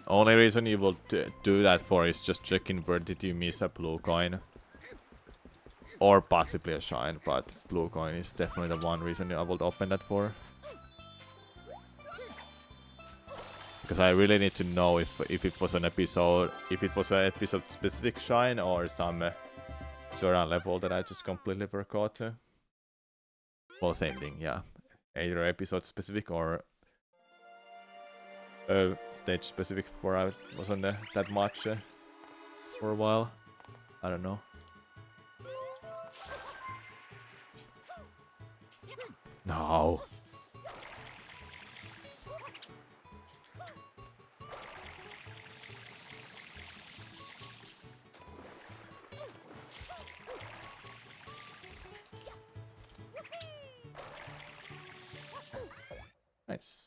Only reason you will do that for is just checking where did you miss a blue coin. Or possibly a shine, but blue coin is definitely the one reason I would open that for. Because I really need to know if it was an episode, specific shine or some Zoran level that I just completely forgot. Well, same thing, yeah. Either episode specific or stage specific where I wasn't that much for a while. I don't know. No. Nice.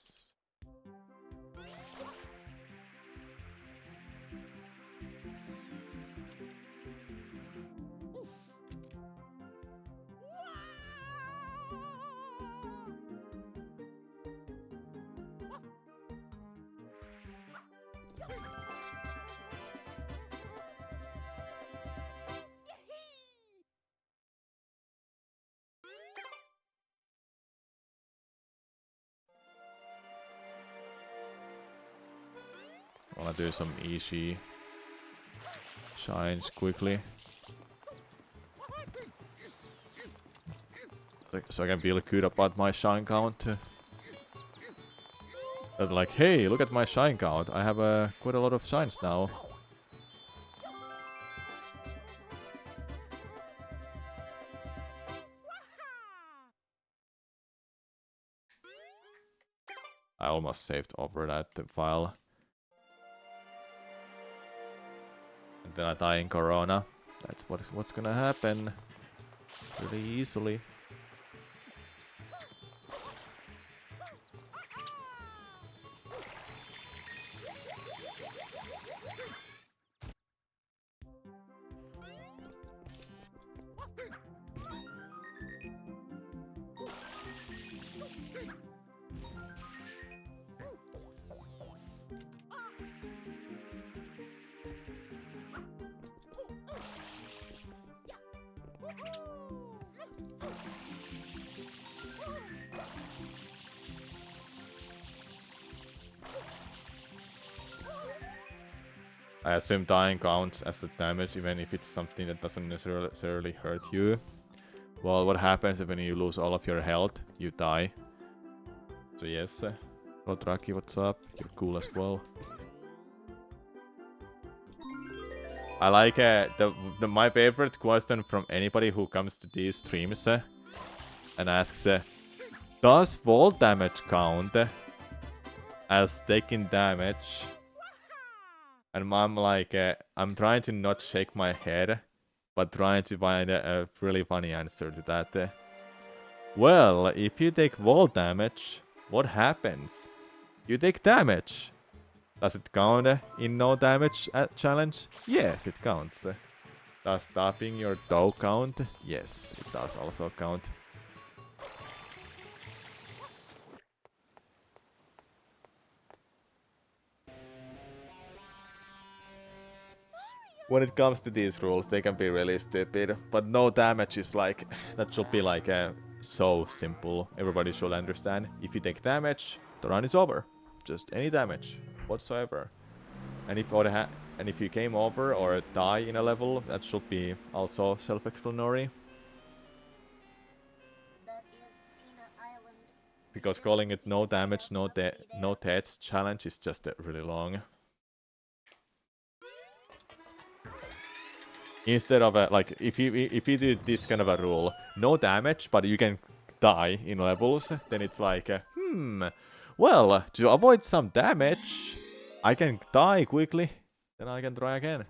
Wanna do some easy shines quickly. So I can feel good about my shine count. But like, hey, look at my shine count. I have quite a lot of shines now. I almost saved over that file. And then I die in Corona. That's what's gonna happen. Pretty easily. I assume dying counts as a damage even if it's something that doesn't necessarily hurt you. Well, what happens when you lose all of your health? You die. So yes. Rodraki, what's up? You're cool as well. I like my favorite question from anybody who comes to these streams and asks, does fall damage count as taking damage? And I'm like, I'm trying to not shake my head, but trying to find a really funny answer to that. Well, if you take wall damage, what happens? You take damage. Does it count in no damage challenge? Yes, it counts. Does stopping your toe count? Yes, it does also count. When it comes to these rules, they can be really stupid, but no damage is like, that should be like so simple. Everybody should understand. If you take damage, the run is over. Just any damage whatsoever. And if you game over or die in a level, that should be also self-explanatory. Because calling it no damage, no deaths challenge is just really long. Instead of like if you do this kind of a rule, no damage, but you can die in levels, then it's like, well, to avoid some damage, I can die quickly, then I can try again.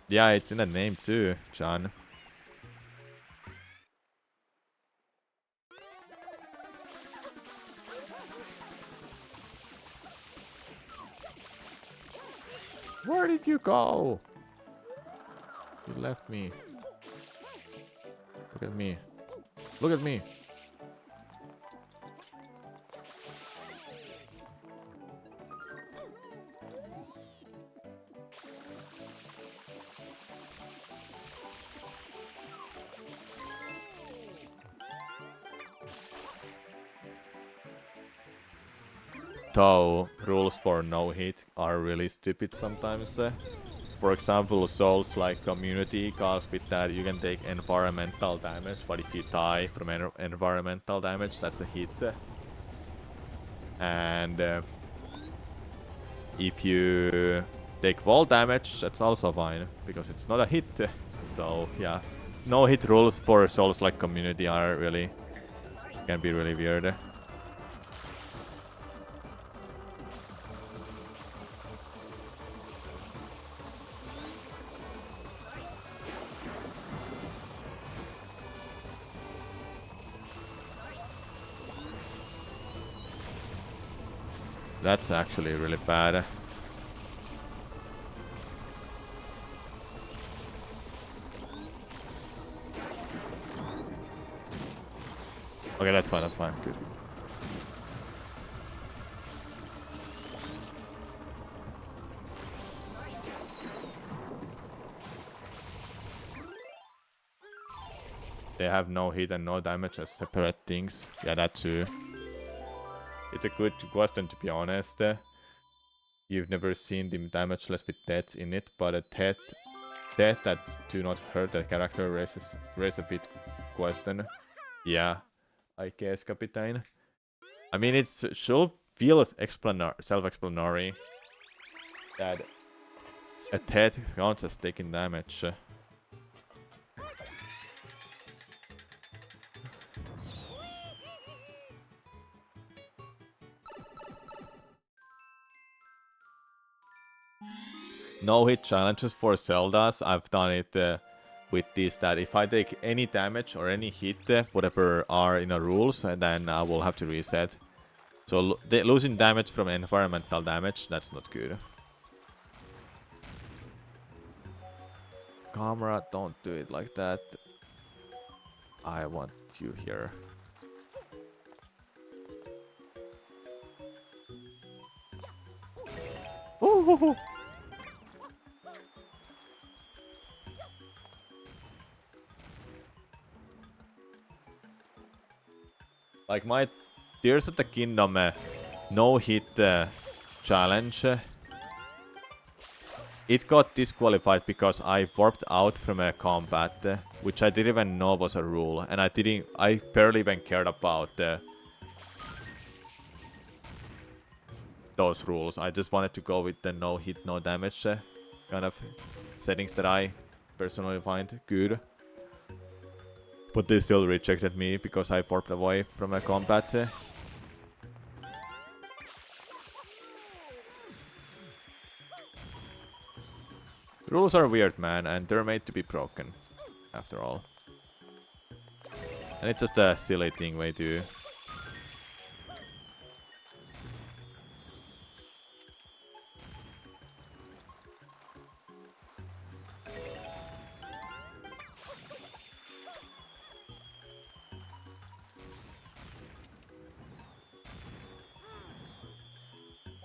Yeah, it's in the name too, John. Where did you go? You left me. Look at me. Look at me. Though rules for no hit are really stupid sometimes. For example, souls like community, cause with that you can take environmental damage, but if you die from environmental damage, that's a hit. And if you take fall damage, that's also fine, because it's not a hit. So yeah, no hit rules for souls like community are really, can be really weird. That's actually really bad. Okay, that's fine, good. They have no hit and no damage as separate things. Yeah, that too. It's a good question, to be honest. You've never seen the damageless with death in it, but a death that do not hurt the character raise a bit question. Yeah, I guess, Captain. I mean, it should feel self-explanatory that a death counts as taking damage. no-hit challenges for Zeldas, I've done it with this, that if I take any damage or any hit, whatever are in the rules, then I will have to reset. So losing damage from environmental damage, that's not good. Camera, don't do it like that. I want you here. Ooh. Like my Tears of the Kingdom no-hit challenge, it got disqualified because I warped out from a combat, which I didn't even know was a rule, and I barely even cared about those rules. I just wanted to go with the no hit, no damage kind of settings that I personally find good. But they still rejected me because I warped away from a combat. Rules are weird, man, and they're made to be broken, after all. And it's just a silly thing way to...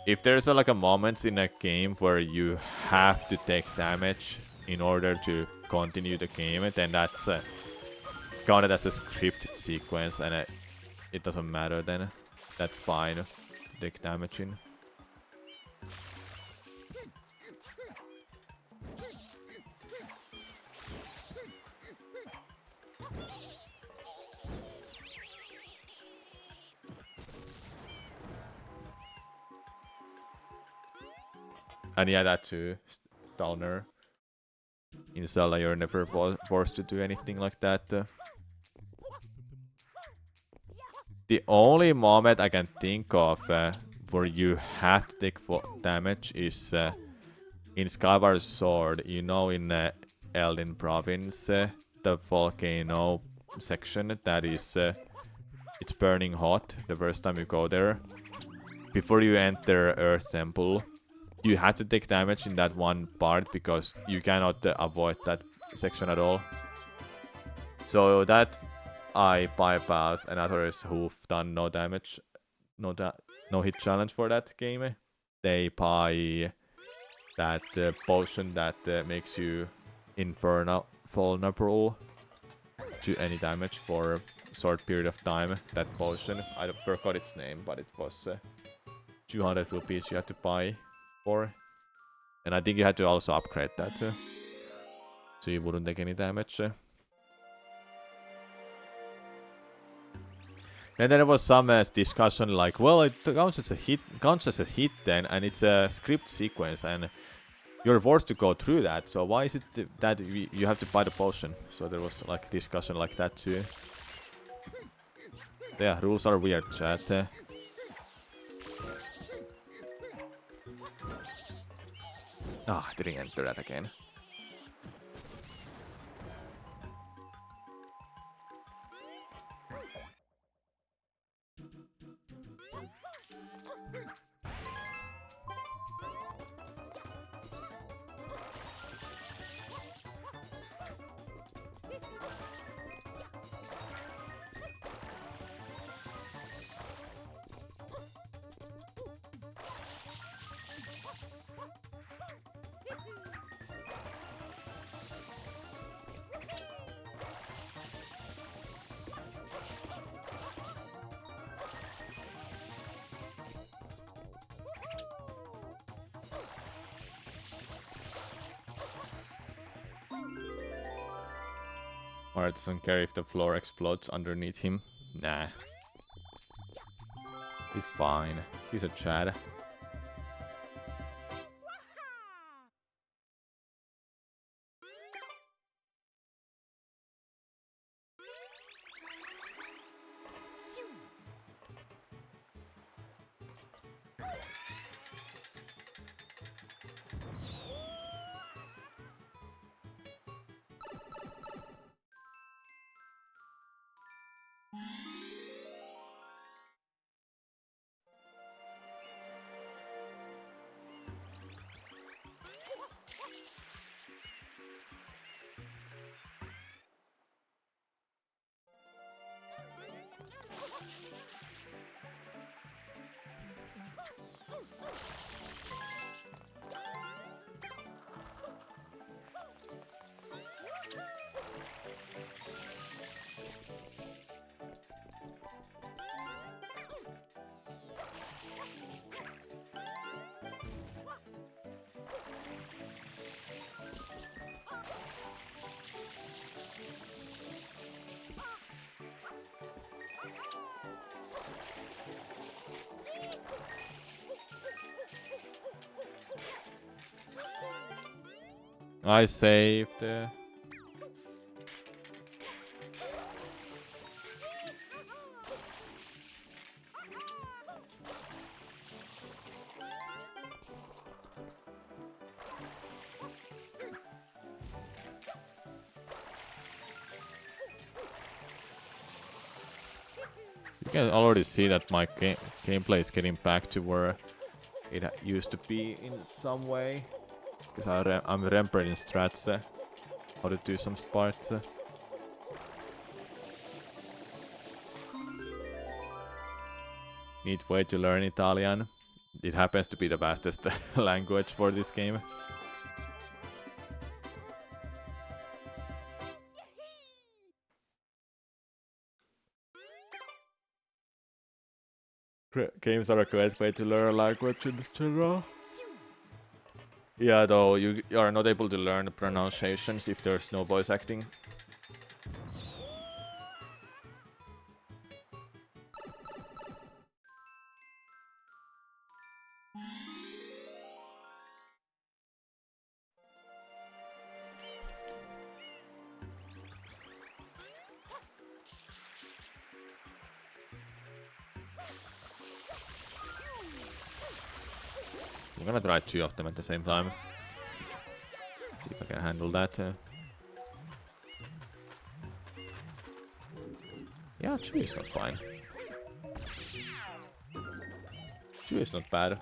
If there's like a moment in a game where you have to take damage in order to continue the game, then that's counted as a script sequence, and it doesn't matter then. That's fine. Take damage in. And yeah, that too. Stalner. In Zelda, you're never forced to do anything like that. The only moment I can think of where you have to take damage is in Skyward Sword. You know, in Elden Province, the volcano section that is... it's burning hot the first time you go there. Before you enter Earth Temple, you have to take damage in that one part because you cannot avoid that section at all. So that I bypass, and others who've done no damage, no hit challenge for that game, they buy that potion that makes you vulnerable to any damage for a short period of time. That potion, I forgot its name, but it was 200 rupees you had to buy for. And I think you had to also upgrade that, so you wouldn't take any damage. And then there was some discussion like, well, it counts as a hit then, and it's a script sequence, and you're forced to go through that. So why is it that you have to buy the potion? So there was like discussion like that too. Yeah, rules are weird, chat. Ah, didn't enter that again. Or it doesn't care if the floor explodes underneath him. Nah. He's fine. He's a Chad. I saved. You can already see that my gameplay is getting back to where it used to be in some way. Because I'm remembering strats, how to do some parts. Neat way to learn Italian. It happens to be the fastest language for this game. Games are a great way to learn a language in general. Yeah, though you are not able to learn the pronunciations if there's no voice acting. I'm gonna try 2 of them at the same time. See if I can handle that. Yeah, 2 is not fine. 2 is not bad.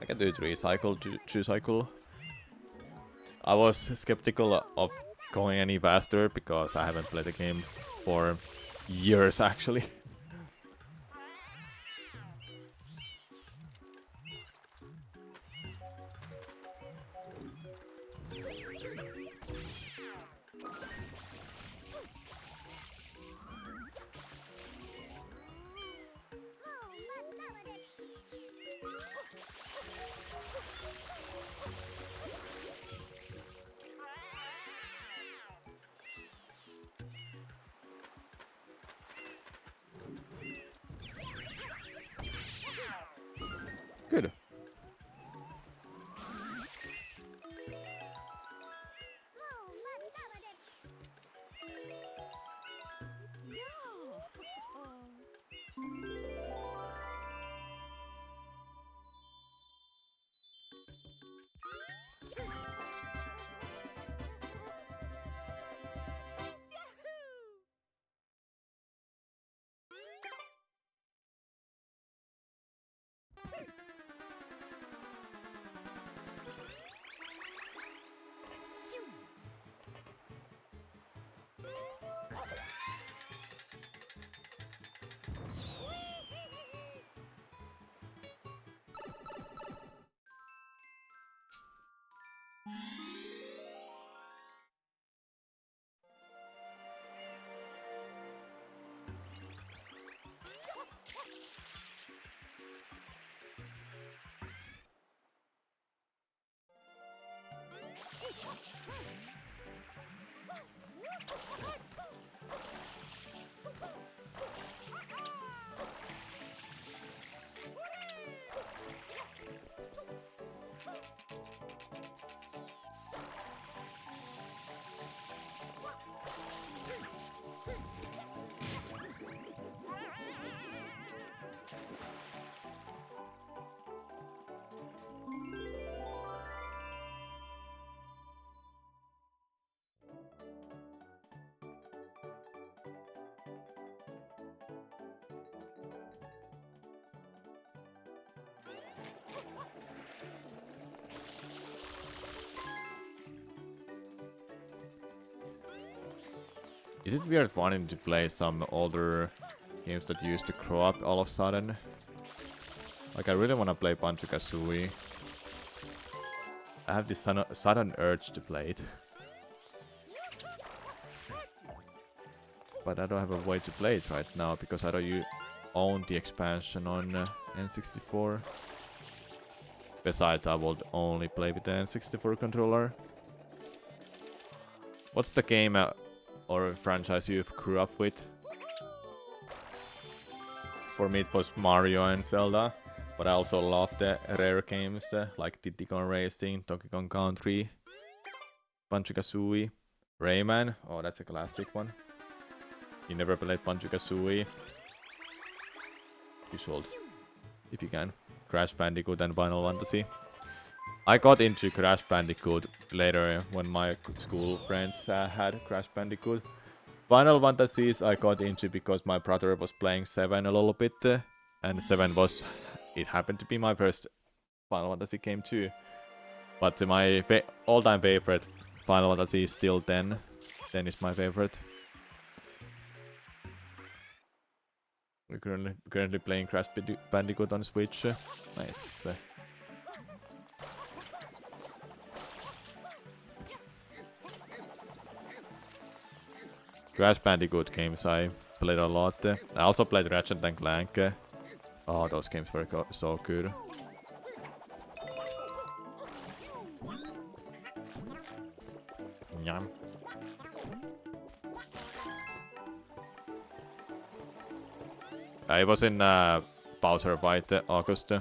I can do it recycle, 2 cycle. I was skeptical of going any faster because I haven't played the game for years actually. Good. Is it weird wanting to play some older games that used to grow up all of a sudden? Like, I really want to play Banjo-Kazooie. I have this sudden urge to play it. But I don't have a way to play it right now, because I don't own the expansion on N64. Besides, I would only play with the N64 controller. What's the game or franchise you grew up with? For me it was Mario and Zelda. But I also love the rare games like Diddy Kong Racing, Donkey Kong Country, Banjo-Kazooie, Rayman. Oh, that's a classic one. You never played Banjo-Kazooie? You should, if you can. Crash Bandicoot and Final Fantasy. I got into Crash Bandicoot later when my school friends had Crash Bandicoot. Final Fantasies I got into because my brother was playing 7 a little bit. And 7 was... It happened to be my first Final Fantasy game too. But my all-time favorite Final Fantasy is still 10. 10 is my favorite. We're currently playing Crash Bandicoot on Switch. Nice. Crash Bandicoot games I played a lot. I also played Ratchet and Clank. Oh, those games were so good. Yum. I was in Bowser Fight August.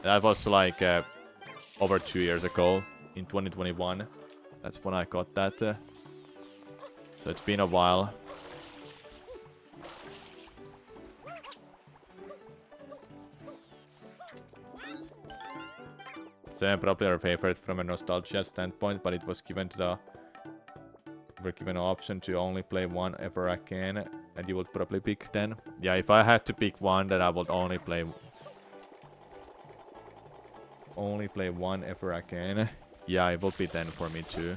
That was like over 2 years ago, in 2021. That's when I got that. So it's been a while. So probably our favorite from a nostalgia standpoint, but it was given to the... We're given an option to only play one ever again, and you would probably pick 10. Yeah, if I had to pick one, then I would only play one ever again. Yeah, it would be 10 for me too.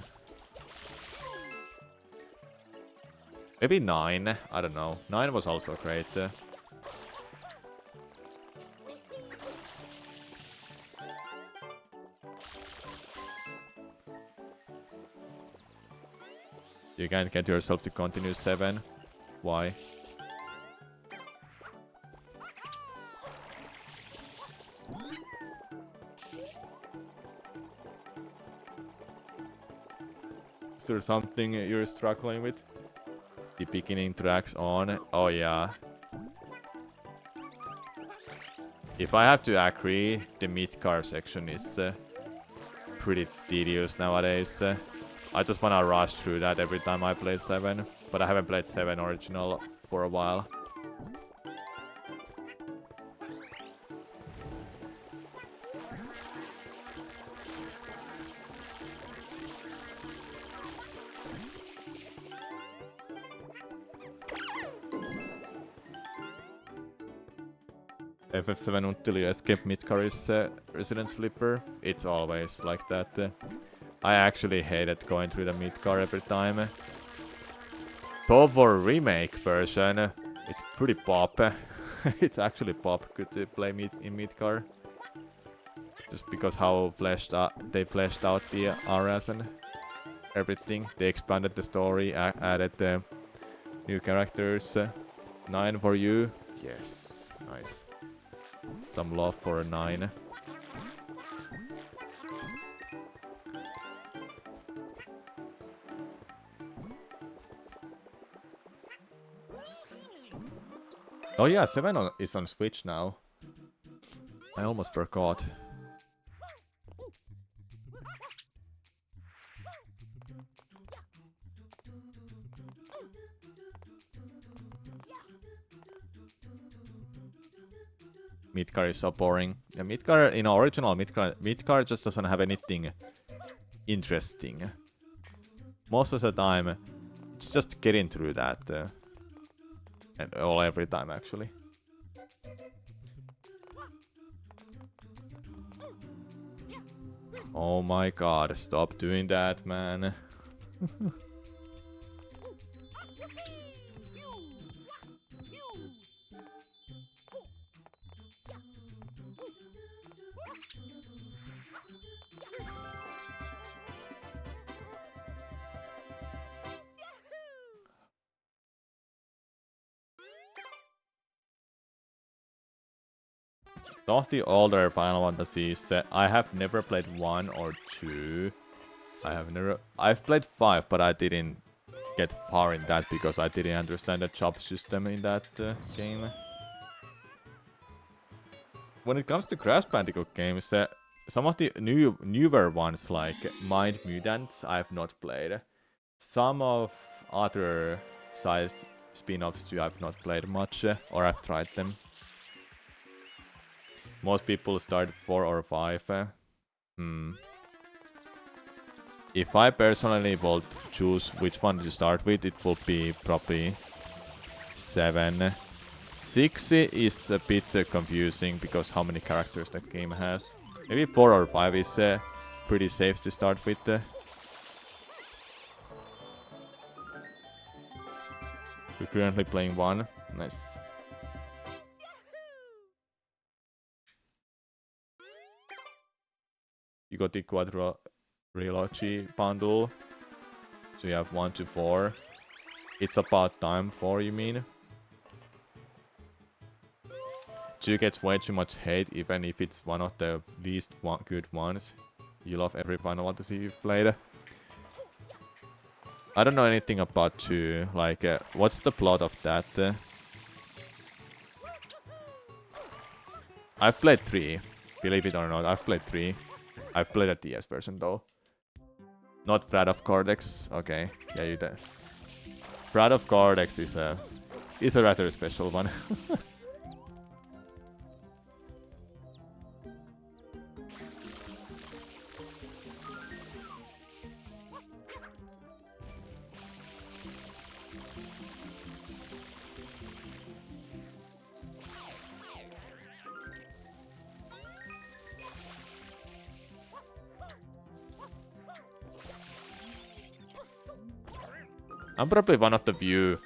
Maybe 9, I don't know. 9 was also great. You can't get yourself to continue 7. Why? Is there something you're struggling with? The beginning tracks on. Oh yeah. If I have to agree, the mid-car section is pretty tedious nowadays. I just wanna rush through that every time I play 7, but I haven't played 7 original for a while. FF7 until you escape mid-car is Resident Slipper. It's always like that. I actually hated going through the mid-car every time. Though for remake version, it's pretty pop. It's actually pop good to play in mid-car. Just because how they fleshed out the areas and everything. They expanded the story, added new characters. 9 for you. Yes, nice. Some love for a 9. Oh yeah, 7 is on Switch now. I almost forgot. Midgar is so boring. The Midgar, in original Midgar just doesn't have anything interesting. Most of the time, it's just getting through that. And every time, actually. Oh my god, stop doing that, man. Of the older Final Fantasies, I have never played 1 or 2. I've played 5, but I didn't get far in that because I didn't understand the job system in that game. When it comes to Crash Bandicoot games, some of the newer ones like Mind Mutants I've not played. Some of other side spin-offs too I've not played much, or I've tried them. Most people start 4 or 5. If I personally will choose which one to start with, it will be probably 7. 6 is a bit confusing because how many characters that game has. Maybe 4 or 5 is pretty safe to start with. We're currently playing 1. Nice. You got the Quadrilogy bundle. So you have 1 to 4. It's about time 4, you mean? 2 gets way too much hate, even if it's one of the least good ones. You love every Final Fantasy you've played. I don't know anything about 2. Like, what's the plot of that? I've played 3. Believe it or not, I've played 3. I've played a DS version though. Not Brad of Cortex. Okay, yeah, you did. Brad of Cortex is a rather special one. I'm probably one of the few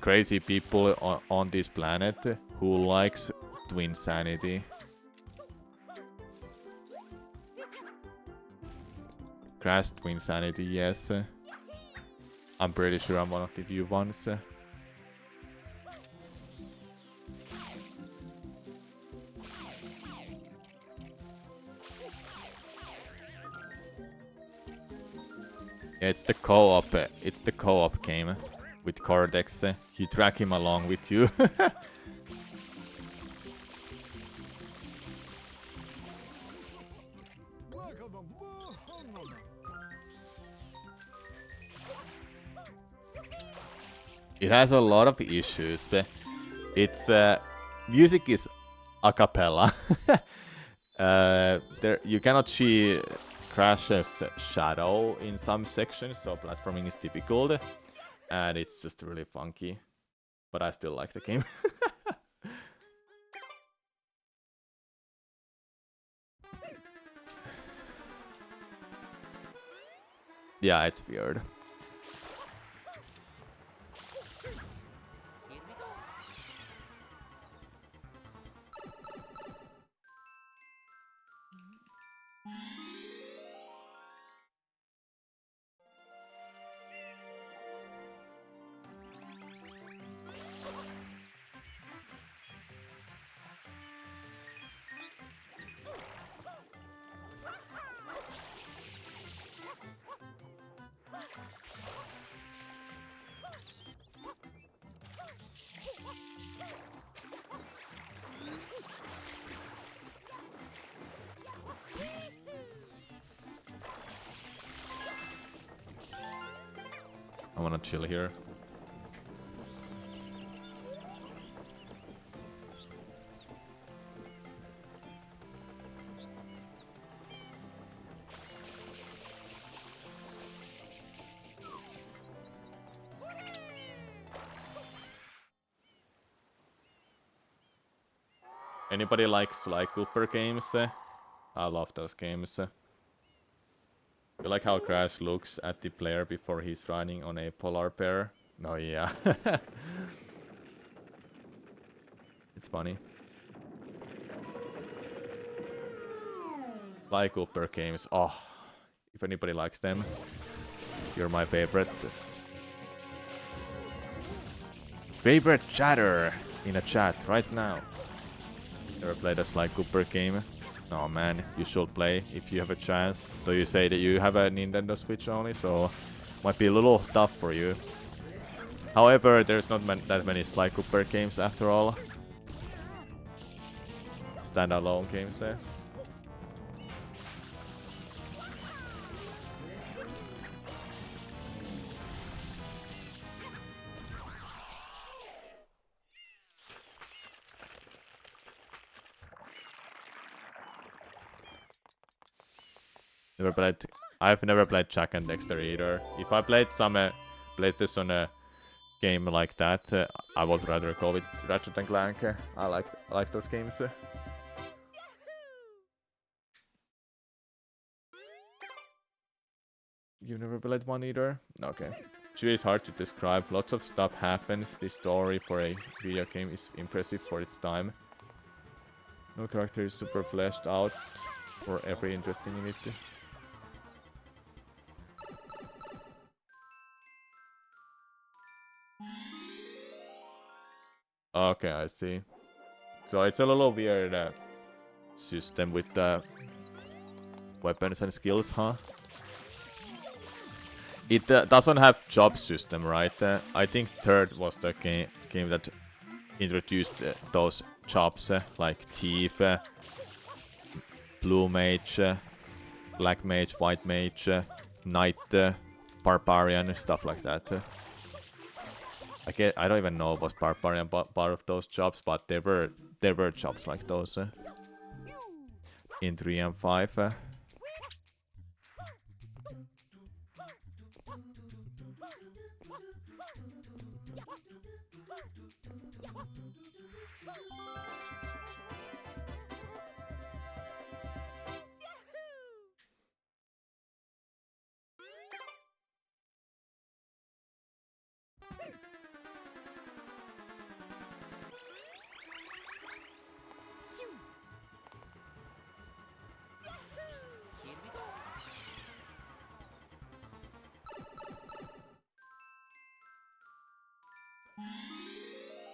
crazy people on this planet who likes Twinsanity. Crash Twinsanity, yes. I'm pretty sure I'm one of the few ones. Yeah, it's the co-op. It's the co-op game with Cortex. You drag him along with you. It has a lot of issues. Its music is a cappella. There you cannot see Crash's shadow in some sections, so platforming is difficult, and it's just really funky. But I still like the game. Yeah, it's weird. I wanna chill here. Anybody likes Sly Cooper games? I love those games. You like how Crash looks at the player before he's riding on a polar bear? Oh yeah. It's funny. Sly Cooper games. Oh, if anybody likes them, you're my favorite. Favorite chatter in a chat right now. Ever played a Sly Cooper game? No man, you should play if you have a chance. Though you say that you have a Nintendo Switch only, so might be a little tough for you. However, there's not that many Sly Cooper games after all. Standalone games there. I've never played Jack and Dexter either. If I played some PlayStation game like that, I would rather go with Ratchet and Clank. I like those games. You've never played one either? Okay. 2 is hard to describe. Lots of stuff happens. The story for a video game is impressive for its time. No character is super fleshed out or every interesting in it. Okay, I see. So it's a little weird system with weapons and skills, huh? It doesn't have job system, right? I think third was the game that introduced those jobs like thief, blue mage, black mage, white mage, knight, barbarian, stuff like that. I don't even know was barbarian part of those jobs, but there were jobs like those in 3 and 5.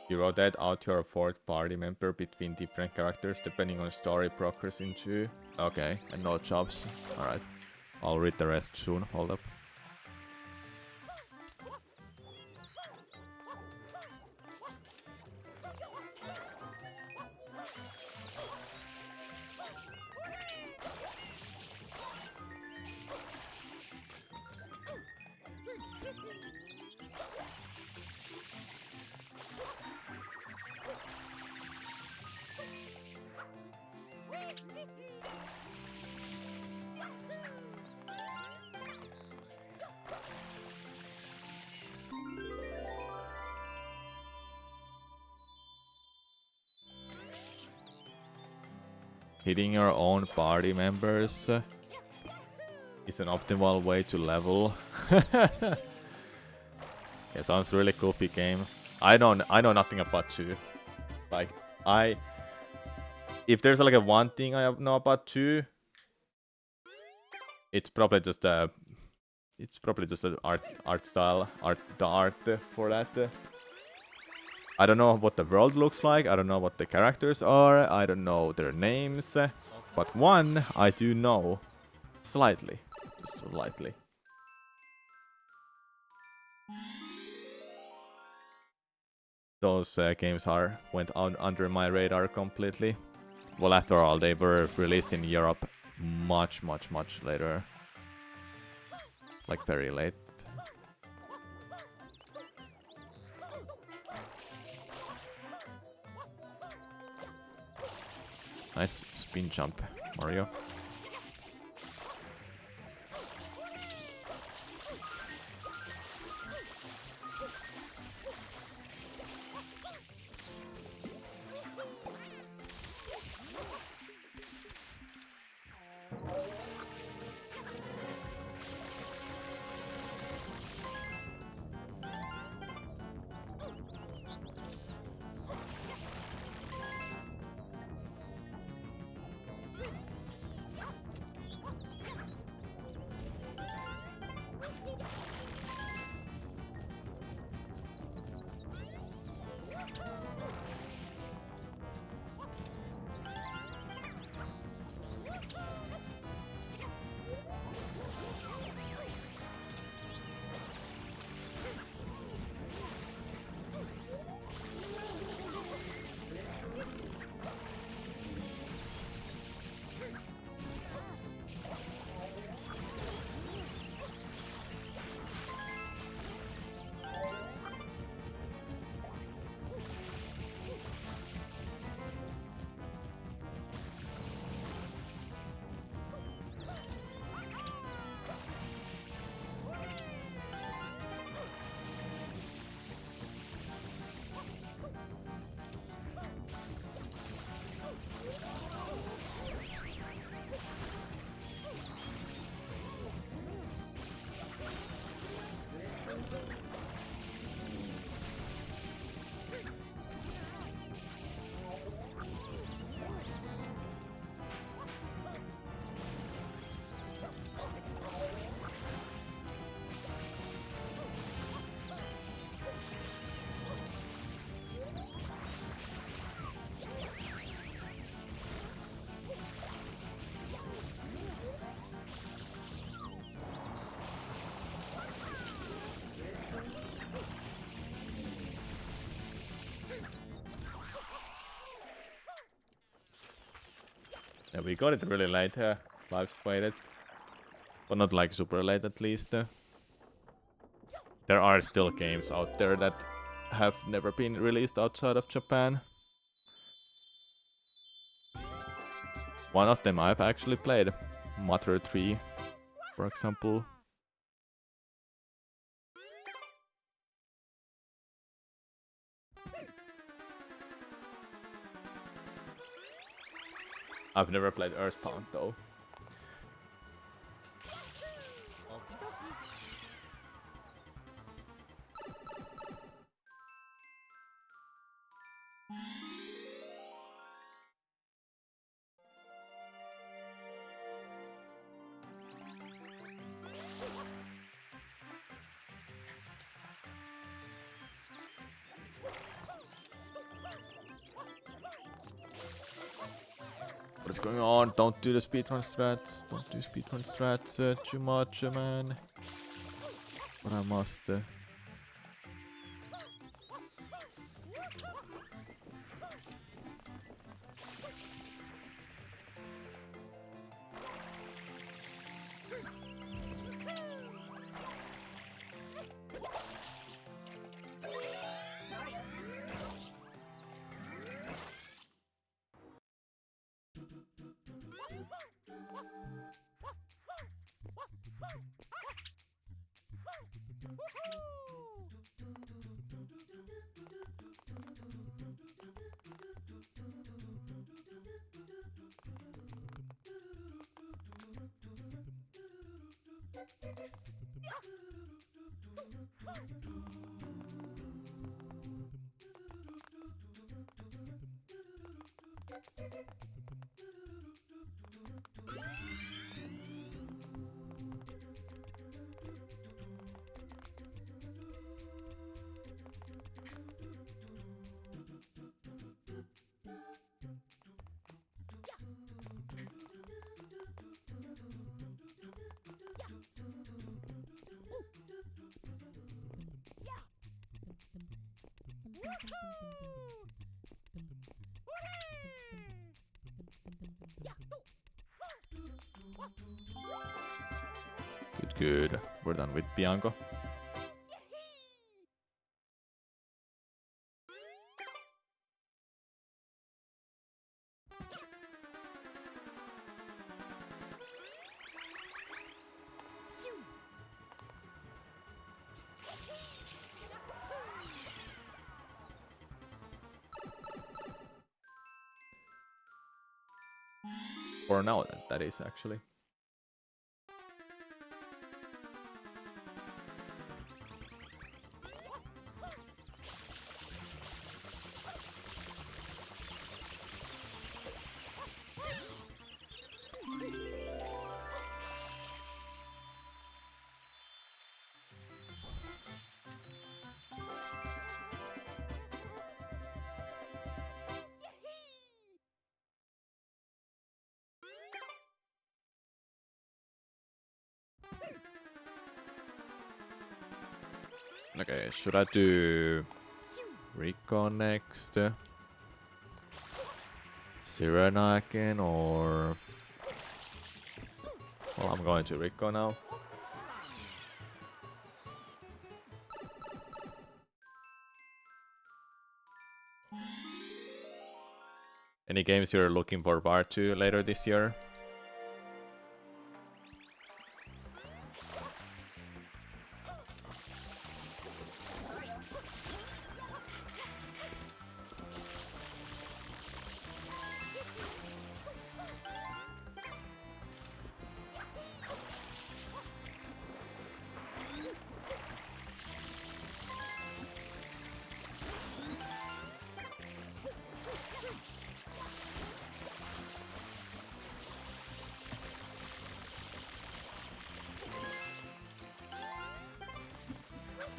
You rotate out your fourth party member between different characters depending on story progress into. Okay, and no jobs. Alright. I'll read the rest soon. Hold up. Hitting your own party members is an optimal way to level. Yeah, sounds really goofy game. I know nothing about 2. Like if there's like a one thing I know about 2, it's probably just the art style, the art for that. I don't know what the world looks like, I don't know what the characters are, I don't know their names, but one I do know slightly, just slightly. Those games went out under my radar completely. Well, after all, they were released in Europe much later. Like very late. Nice spin jump, Mario. Yeah, we got it really late here. Lives waited. But not like super late at least. There are still games out there that have never been released outside of Japan. One of them I've actually played. Mother 3, for example. I've never played Earthbound though. What's going on? Don't do the speedrun strats. Don't do speedrun strats too much, man. But I must. Good, good. We're done with Bianco. For now, that is actually. Okay, should I do Recon next? Sirena again, or... Well, I'm going to Recon now. Any games you're looking forward to later this year?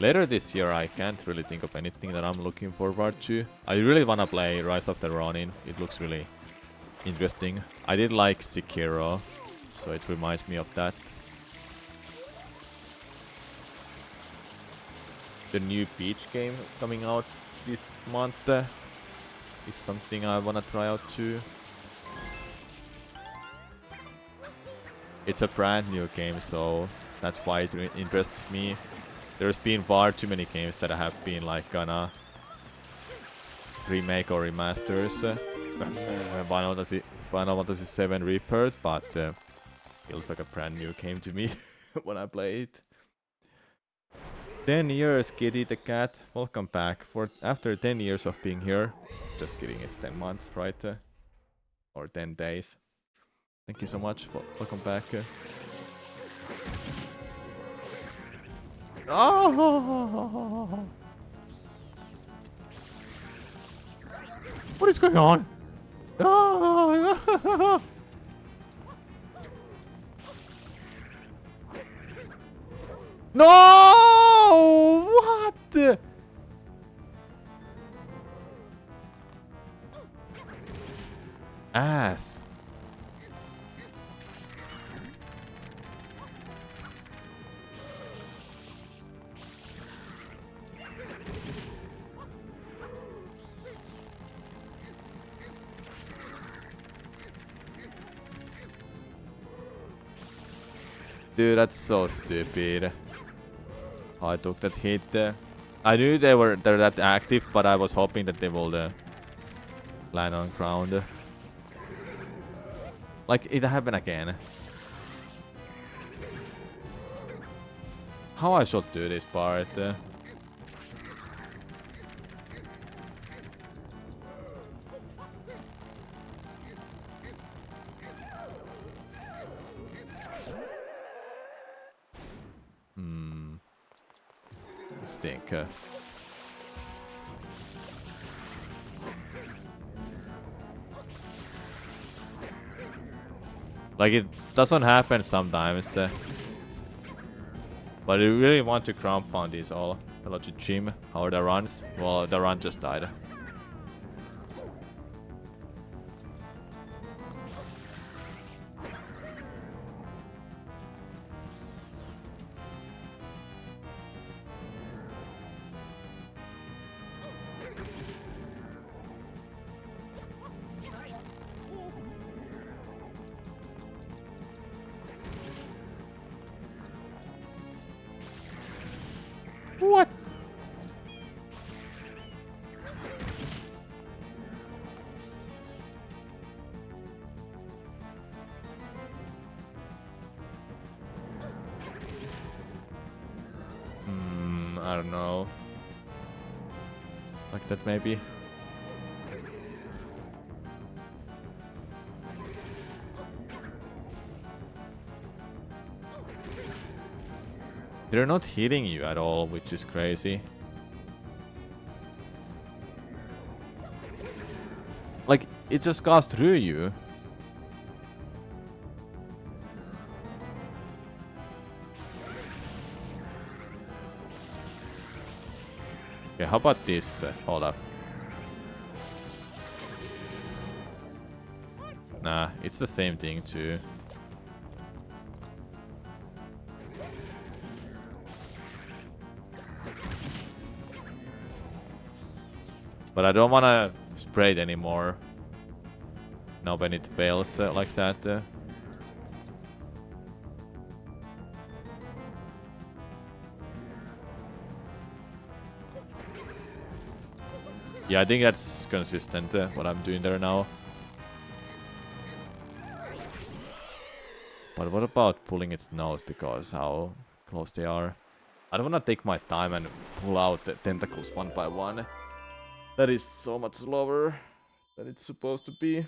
Later this year I can't really think of anything that I'm looking forward to. I really wanna play Rise of the Ronin. It looks really interesting. I did like Sekiro, so it reminds me of that. The new Peach game coming out this month is something I wanna try out too. it's a brand new game, so that's why it interests me. There's been far too many games that have been like gonna remake or remasters. Final Fantasy 7 Rebirth, but feels like a brand new game to me when I play it. 10 years, Kitty the cat. Welcome back. After 10 years of being here. Just kidding, it's 10 months, right? Or 10 days. Thank you so much. Welcome back. Oh! What is going on? Oh! No! What? Ass. Dude, that's so stupid. How I took that hit. I knew they're that active, but I was hoping that they will land on ground. Like, it happened again. How I should do this part? Let's think. Like, it doesn't happen sometimes. But I really want to ground pound these all. Hello to Jim. How are the runs? Well, the run just died. What? I don't know. Like that maybe. They're not hitting you at all, which is crazy. Like, it just goes through you. Okay, how about this? Hold up. Nah, it's the same thing too. But I don't wanna spray it anymore. Now when it fails like that. Yeah, I think that's consistent, what I'm doing there now. But what about pulling its nose, because how close they are? I don't want to take my time and pull out the tentacles one by one. That is so much slower than it's supposed to be.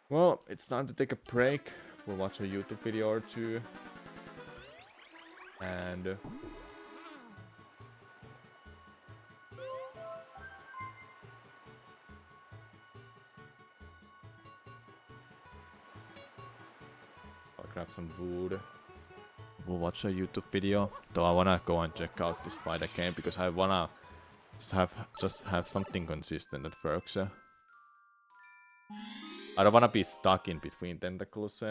Well, it's time to take a break. We'll watch a YouTube video or two. And I'll grab some wood. We'll watch a YouTube video. Though I wanna go and check out this fight again because I wanna just have something consistent that works. I don't wanna be stuck in between tentacles.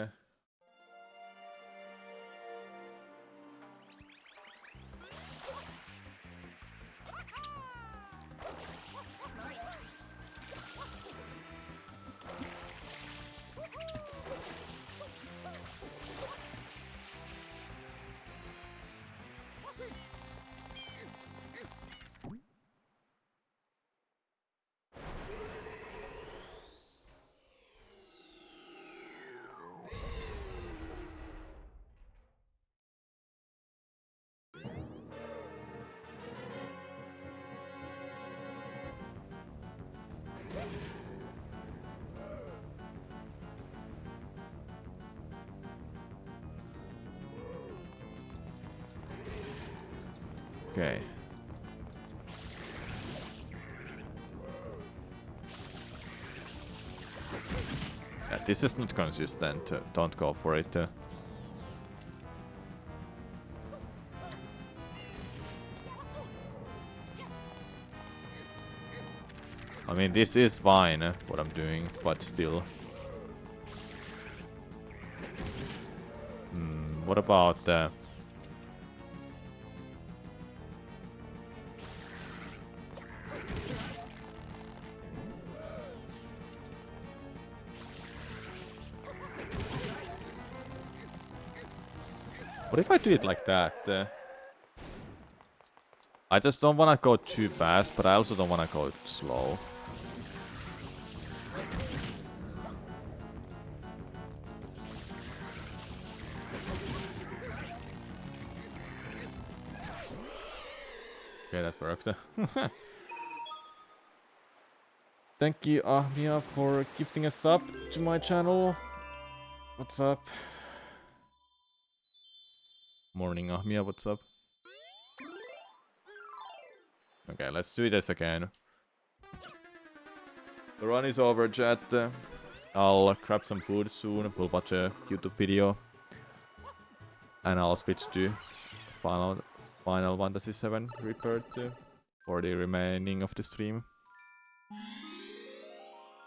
Okay. Yeah, this is not consistent. Don't go for it. I mean, this is fine, what I'm doing, but still. What about... what if I do it like that? I just don't want to go too fast, but I also don't want to go slow. Okay, that worked. Thank you, Ahmia, for gifting a sub to my channel. What's up? Morning, Ahmia, what's up? Okay, let's do this again. The run is over, chat. I'll grab some food soon. We'll watch a YouTube video. And I'll switch to Final Fantasy 7 Rebirth for the remaining of the stream.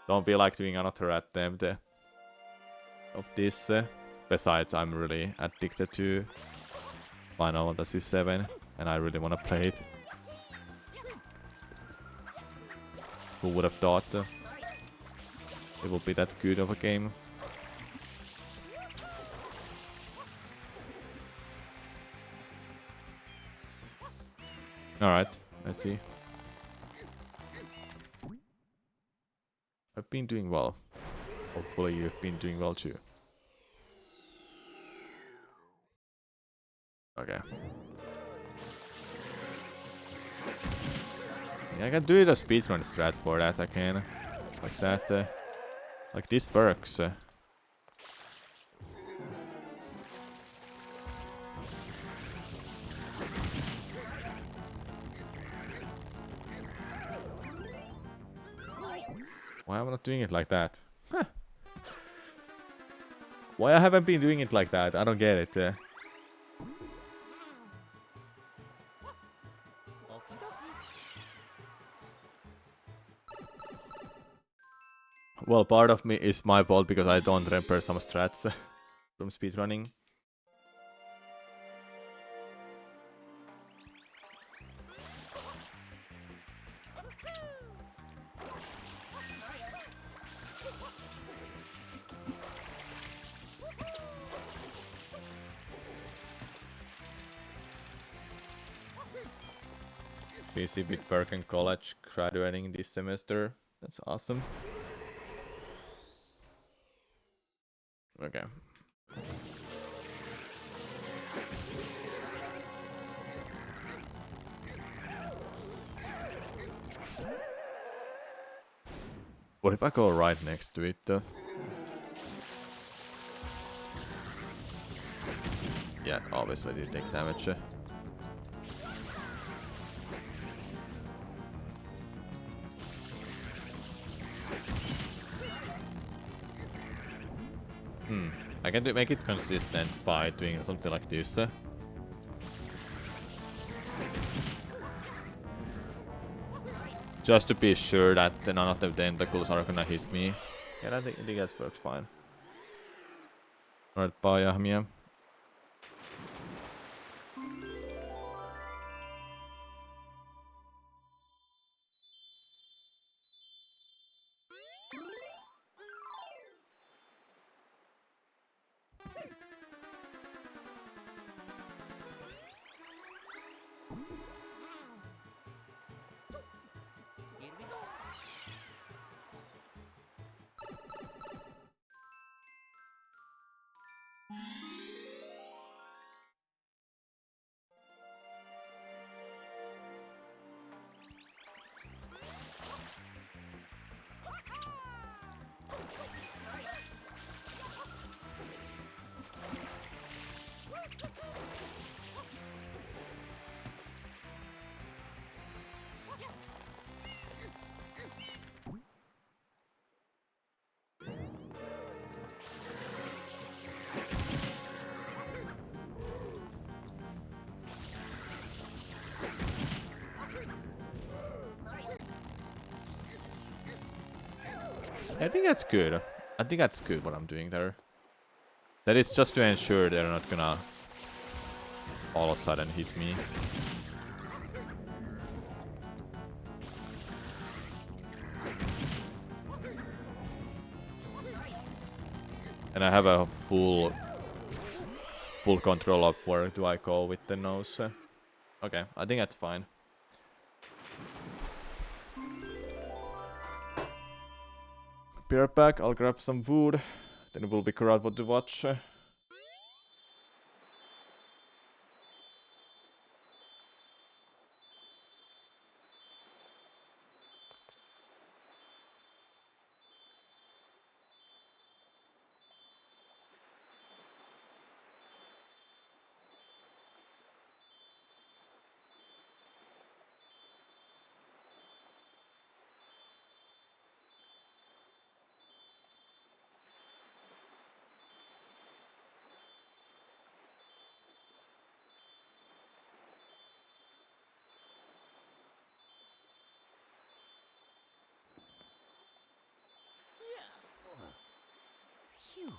Don't feel like doing another attempt of this. Besides, I'm really addicted to Final Fantasy 7 and I really want to play it. Who would have thought it would be that good of a game? Alright, I see. I've been doing well. Hopefully you've been doing well too. Okay. Yeah, I can do it a speedrun strat for that, I can. Like that. Like this works. Why am I not doing it like that? Huh. Why I haven't been doing it like that? I don't get it. Well, part of me is my fault because I don't remember some strats from speedrunning. Busy with work and college, graduating this semester. That's awesome. Okay. What if I go right next to it though? Yeah, obviously you take damage. I can make it consistent by doing something like this. Just to be sure that none of the tentacles are gonna hit me. Yeah, I think that works fine. Alright, bye, Ahmia. I think that's good. I think that's good what I'm doing there. That is just to ensure they're not gonna all of a sudden hit me. And I have a full control of where do I go with the nose. Okay, I think that's fine. Be right back, I'll grab some food. Then we'll figure out what to watch. Phew.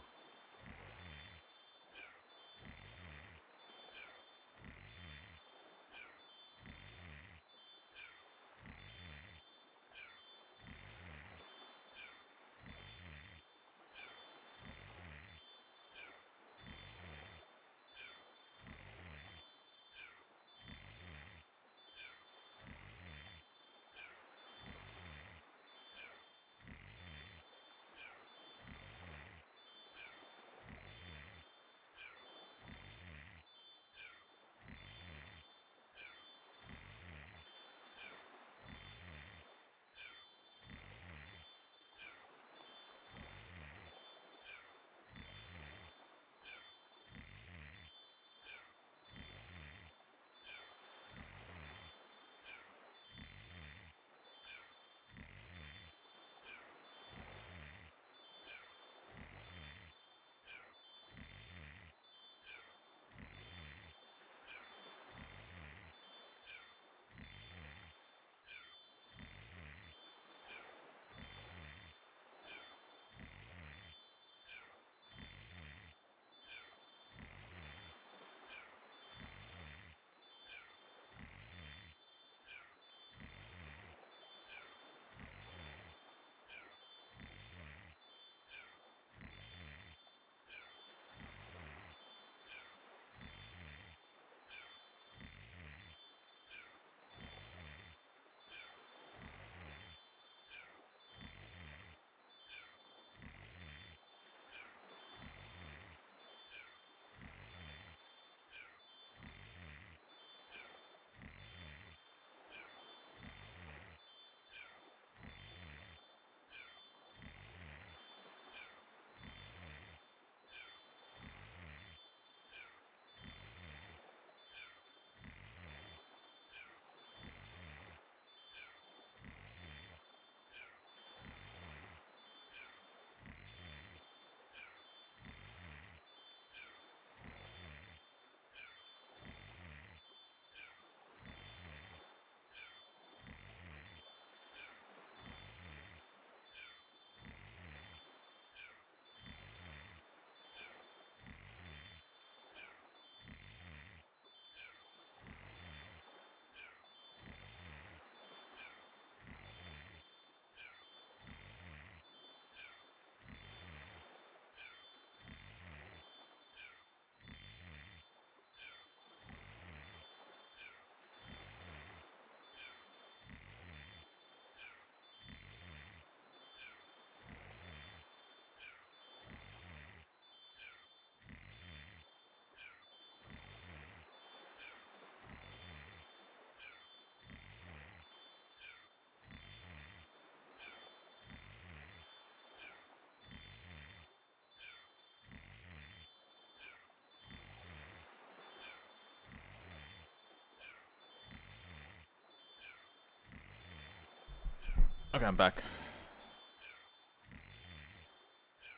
Okay, I'm back.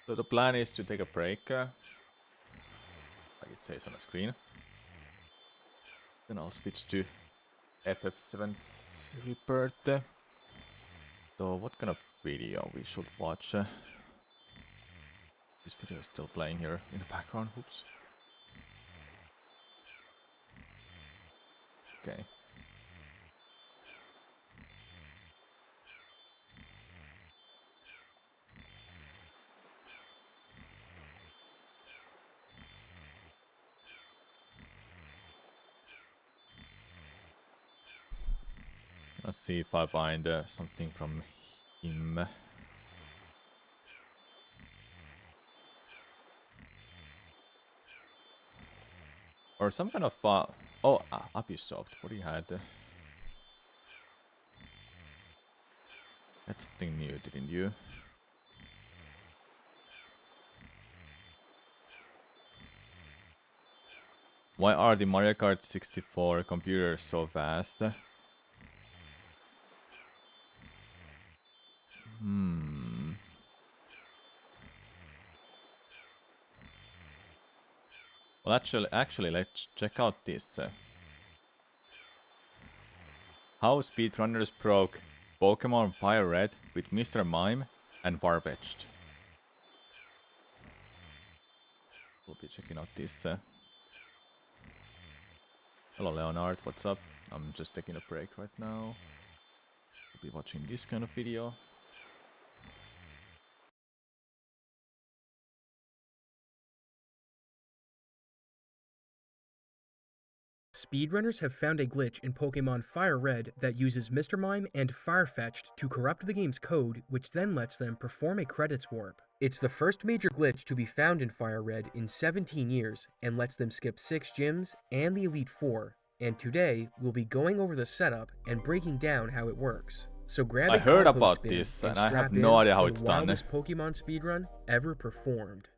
So the plan is to take a break, like it says on the screen. Then I'll switch to FF7's Rebirth. So what kind of video we should watch. This video is still playing here in the background. Oops. Okay. Let's see if I find something from him. Or some kind of Ubisoft. What do you had? That's something new, didn't you? Why are the Mario Kart 64 computers so fast? Well, actually, let's check out this. How speedrunners broke Pokemon Fire Red with Mr. Mime and Farfetch'd. We'll be checking out this. Hello, Leonard. What's up? I'm just taking a break right now. We'll be watching this kind of video. Speedrunners have found a glitch in Pokemon Fire Red that uses Mr. Mime and Farfetch'd to corrupt the game's code, which then lets them perform a credits warp. It's the first major glitch to be found in Fire Red in 17 years, and lets them skip 6 gyms and the Elite Four. And today, we'll be going over the setup and breaking down how it works. So grab a I heard compost about bin this, and and I strap have no in idea how for it's the done. wildest Pokemon speedrun ever performed.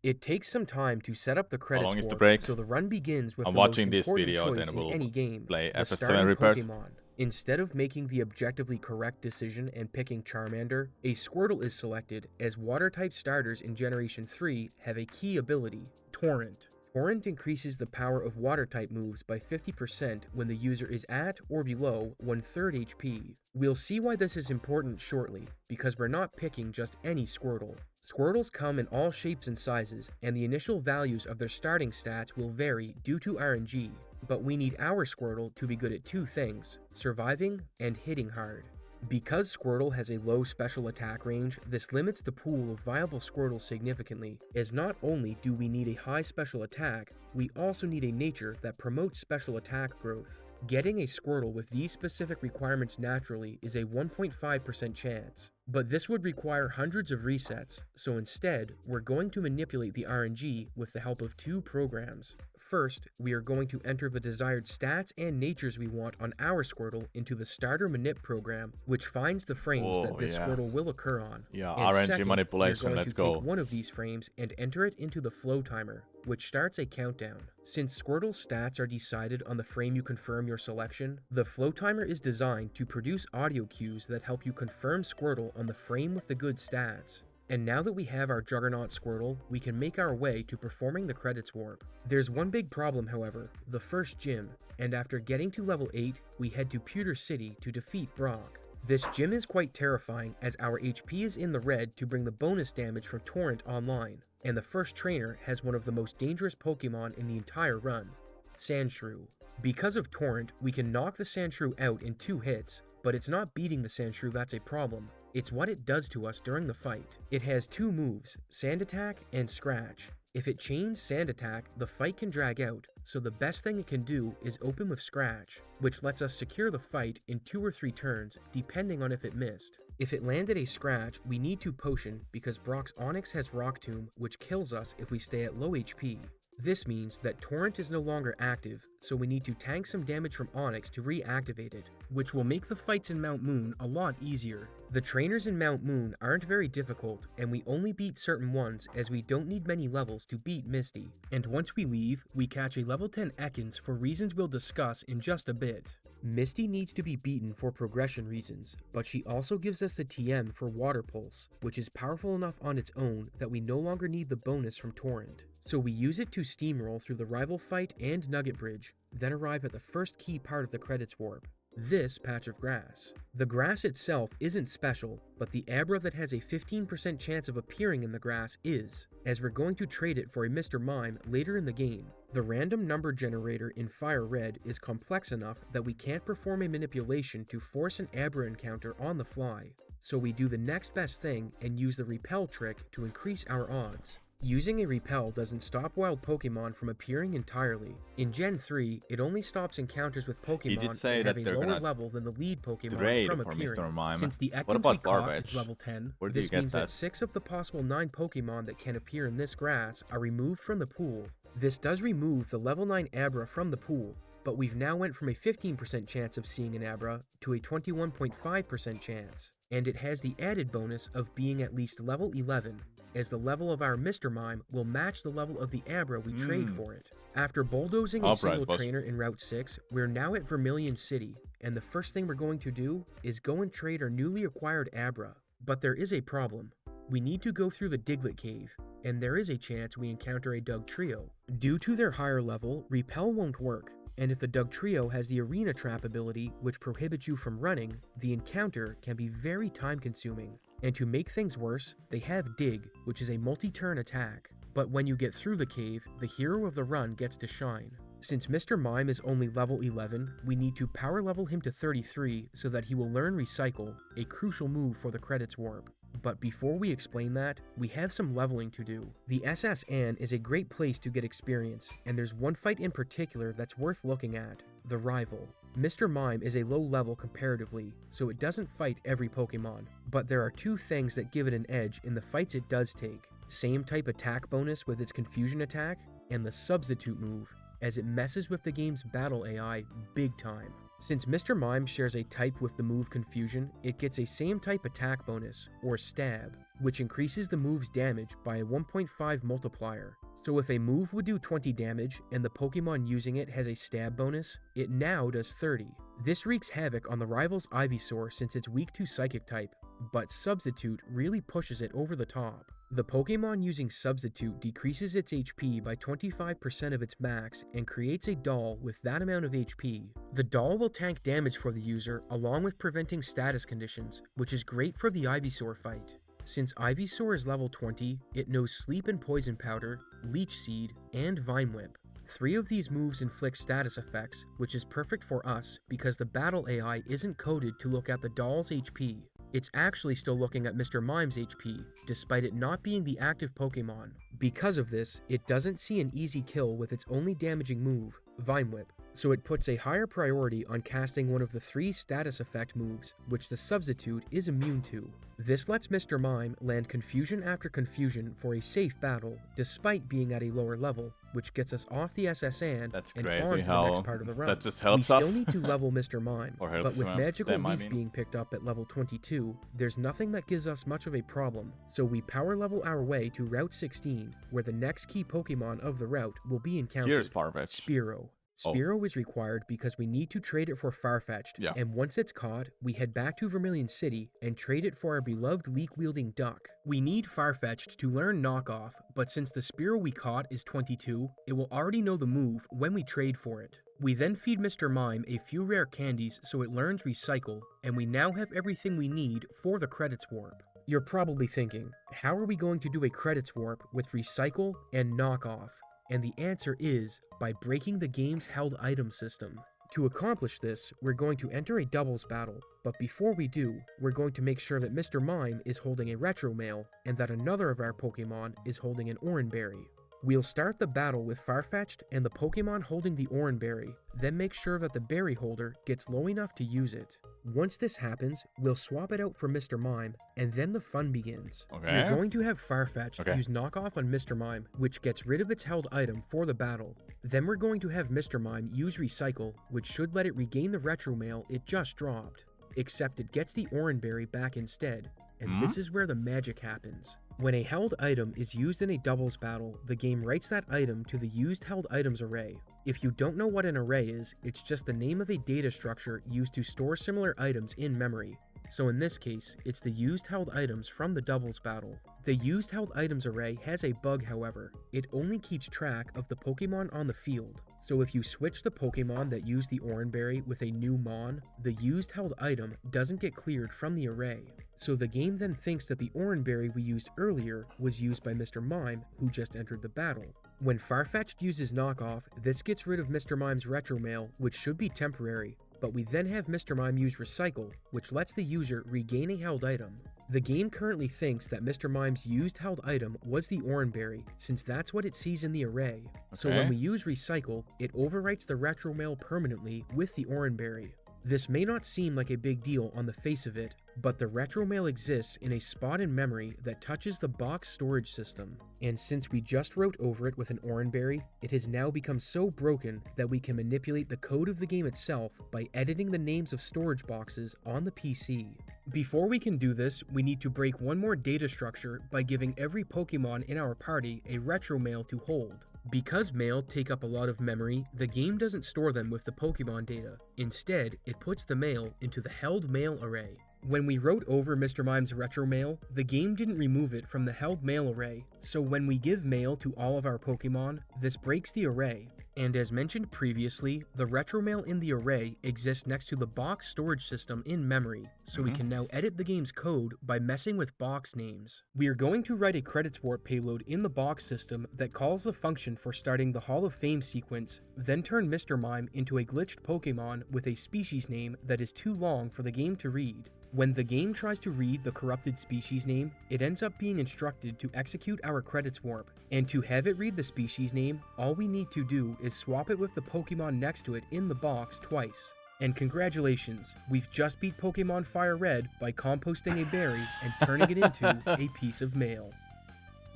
It takes some time to set up the credits long is the warp, break? so the run begins with I'm the watching most this important video, choice then in we'll any game, play the FS7 starting Report. Pokemon. Instead of making the objectively correct decision and picking Charmander, a Squirtle is selected, as Water-type starters in Generation 3 have a key ability, Torrent. Torrent increases the power of Water-type moves by 50% when the user is at or below 1/3 HP. We'll see why this is important shortly, because we're not picking just any Squirtle. Squirtles come in all shapes and sizes, and the initial values of their starting stats will vary due to RNG, but we need our Squirtle to be good at 2 things, surviving and hitting hard. Because Squirtle has a low special attack range, this limits the pool of viable Squirtles significantly, as not only do we need a high special attack, we also need a nature that promotes special attack growth. Getting a Squirtle with these specific requirements naturally is a 1.5% chance, but this would require hundreds of resets, so instead, we're going to manipulate the RNG with the help of 2 programs. First, we are going to enter the desired stats and natures we want on our Squirtle into the Starter Manip program, which finds the frames that this Squirtle will occur on. Yeah, And RNG second, manipulation, we're going let's to go. take one of these frames and enter it into the flow timer, which starts a countdown. Since Squirtle's stats are decided on the frame you confirm your selection, the flow timer is designed to produce audio cues that help you confirm Squirtle on the frame with the good stats. And now that we have our Juggernaut Squirtle, we can make our way to performing the credits warp. There's one big problem, however, the first gym, and after getting to level 8, we head to Pewter City to defeat Brock. This gym is quite terrifying, as our HP is in the red to bring the bonus damage from Torrent online, and the first trainer has one of the most dangerous Pokemon in the entire run, Sandshrew. Because of Torrent, we can knock the Sandshrew out in 2 hits, but it's not beating the Sandshrew that's a problem. It's what it does to us during the fight. It has 2 moves, Sand Attack and Scratch. If it chains Sand Attack, the fight can drag out, so the best thing it can do is open with Scratch, which lets us secure the fight in 2 or 3 turns, depending on if it missed. If it landed a Scratch, we need to Potion because Brock's Onix has Rock Tomb, which kills us if we stay at low HP. This means that Torrent is no longer active, so we need to tank some damage from Onix to reactivate it, which will make the fights in Mount Moon a lot easier. The trainers in Mount Moon aren't very difficult, and we only beat certain ones as we don't need many levels to beat Misty. And once we leave, we catch a level 10 Ekans for reasons we'll discuss in just a bit. Misty needs to be beaten for progression reasons, but she also gives us a TM for Water Pulse, which is powerful enough on its own that we no longer need the bonus from Torrent. So we use it to steamroll through the rival fight and Nugget Bridge, then arrive at the first key part of the credits warp. this patch of grass. The grass itself isn't special, but the Abra that has a 15% chance of appearing in the grass is, as we're going to trade it for a Mr. Mime later in the game. The random number generator in Fire Red is complex enough that we can't perform a manipulation to force an Abra encounter on the fly, so we do the next best thing and use the repel trick to increase our odds. Using a repel doesn't stop wild Pokemon from appearing entirely. In Gen 3, it only stops encounters with Pokemon say that that have a they're lower gonna level than the lead Pokemon trade from for appearing. Mr. Mime. Since the What Ekans we about caught Garbage? is level 10, Where did you this get means that? that 6 of the possible 9 Pokemon that can appear in this grass are removed from the pool. This does remove the level 9 Abra from the pool, but we've now went from a 15% chance of seeing an Abra to a 21.5% chance, and it has the added bonus of being at least level 11, as the level of our Mr. Mime will match the level of the Abra we trade for it. After bulldozing a Alright, single boss. trainer in Route 6, we're now at Vermilion City, and the first thing we're going to do is go and trade our newly acquired Abra. But there is a problem. We need to go through the Diglett Cave, and there is a chance we encounter a Doug Trio. Due to their higher level, Repel won't work, and if the Doug Trio has the Arena Trap ability, which prohibits you from running, the encounter can be very time-consuming. And to make things worse, they have Dig, which is a multi-turn attack. But when you get through the cave, the hero of the run gets to shine. Since Mr. Mime is only level 11, we need to power level him to 33 so that he will learn Recycle, a crucial move for the Credits Warp. But before we explain that, we have some leveling to do. The SS Anne is a great place to get experience, and there's one fight in particular that's worth looking at, the Rival. Mr. Mime is a low level comparatively, so it doesn't fight every Pokemon, but there are 2 things that give it an edge in the fights it does take. Same type attack bonus with its Confusion attack, and the Substitute move, as it messes with the game's battle AI big time. Since Mr. Mime shares a type with the move Confusion, it gets a same type attack bonus, or Stab, which increases the move's damage by a 1.5 multiplier. So if a move would do 20 damage and the Pokemon using it has a Stab bonus, it now does 30. This wreaks havoc on the rival's Ivysaur since it's weak to Psychic type, but Substitute really pushes it over the top. The Pokemon using Substitute decreases its HP by 25% of its max and creates a doll with that amount of HP. The doll will tank damage for the user along with preventing status conditions, which is great for the Ivysaur fight. Since Ivysaur is level 20, it knows Sleep and Poison Powder, Leech Seed, and Vine Whip. 3 of these moves inflict status effects, which is perfect for us because the battle AI isn't coded to look at the doll's HP. It's actually still looking at Mr. Mime's HP, despite it not being the active Pokemon. Because of this, it doesn't see an easy kill with its only damaging move, Vine Whip, so it puts a higher priority on casting one of the 3 status effect moves, which the Substitute is immune to. This lets Mr. Mime land Confusion after Confusion for a safe battle, despite being at a lower level, which gets us off the SS Anne That's and crazy on to the how next part of the run. that just helps we us. still need to level Mr. Mime, Or but helps with Magical them, I Leaf mean. being picked up at level 22, there's nothing that gives us much of a problem, so we power level our way to Route 16, where the next key Pokemon of the route will be encountered, Here's Farfetch. Spearow. Spearow is required because we need to trade it for Farfetch'd, Yeah. and once it's caught, we head back to Vermilion City and trade it for our beloved leak-wielding duck. We need Farfetch'd to learn Knockoff, but since the Spearow we caught is 22, it will already know the move when we trade for it. We then feed Mr. Mime a few rare candies so it learns Recycle, and we now have everything we need for the Credits Warp. You're probably thinking, how are we going to do a Credits Warp with Recycle and Knockoff? And the answer is by breaking the game's held item system. To accomplish this, we're going to enter a doubles battle, but before we do, we're going to make sure that Mr. Mime is holding a Retro Mail and that another of our Pokemon is holding an Oranberry. We'll start the battle with Farfetch'd and the Pokemon holding the Oranberry, then make sure that the berry holder gets low enough to use it. Once this happens, we'll swap it out for Mr. Mime, and then the fun begins. Okay. We're going to have Farfetch'd use Knockoff on Mr. Mime, which gets rid of its held item for the battle. Then we're going to have Mr. Mime use Recycle, which should let it regain the Retro Mail it just dropped. Except it gets the Oranberry back instead, and this is where the magic happens. When a held item is used in a doubles battle, the game writes that item to the used held items array. If you don't know what an array is, it's just the name of a data structure used to store similar items in memory. so in this case, it's the used held items from the doubles battle. The used held items array has a bug, however. It only keeps track of the Pokemon on the field, so if you switch the Pokemon that use the Oranberry with a new Mon, the used held item doesn't get cleared from the array. So the game then thinks that the Oranberry we used earlier was used by Mr. Mime, who just entered the battle. When Farfetch'd uses Knockoff, this gets rid of Mr. Mime's Retro Mail, which should be temporary, but we then have Mr. Mime use Recycle, which lets the user regain a held item. The game currently thinks that Mr. Mime's used held item was the Oranberry, since that's what it sees in the array. So when we use Recycle, it overwrites the Retro Mail permanently with the Oranberry. This may not seem like a big deal on the face of it, but the Retro Mail exists in a spot in memory that touches the box storage system, and since we just wrote over it with an Oranberry, it has now become so broken that we can manipulate the code of the game itself by editing the names of storage boxes on the PC. Before we can do this, we need to break one more data structure by giving every Pokemon in our party a Retro Mail to hold. Because mail take up a lot of memory, the game doesn't store them with the Pokemon data. Instead, it puts the mail into the held mail array. When we wrote over Mr. Mime's Retro Mail, the game didn't remove it from the held mail array, so when we give mail to all of our Pokemon, this breaks the array. And as mentioned previously, the Retro Mail in the array exists next to the box storage system in memory, so we can now edit the game's code by messing with box names. We are going to write a credits warp payload in the box system that calls the function for starting the Hall of Fame sequence, then turn Mr. Mime into a glitched Pokemon with a species name that is too long for the game to read. When the game tries to read the corrupted species name, it ends up being instructed to execute our credits warp, and to have it read the species name, all we need to do is swap it with the Pokemon next to it in the box twice. And congratulations, we've just beat Pokemon Fire Red by composting a berry and turning it into a piece of mail.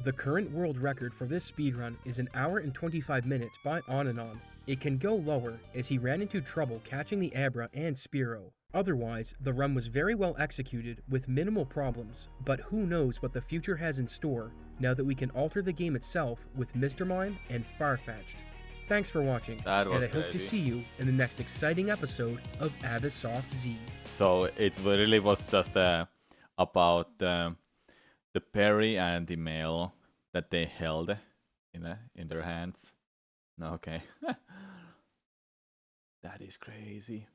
The current world record for this speedrun is 1 hour and 25 minutes by Onanon. It can go lower, as he ran into trouble catching the Abra and Spearow. Otherwise, the run was very well executed with minimal problems, but who knows what the future has in store now that we can alter the game itself with Mr. Mime and Farfetch'd. Thanks for watching, and I hope to see you in the next exciting episode of Avisoft Z. So it really was just about the berry and the mail that they held in their hands. Okay. That is crazy.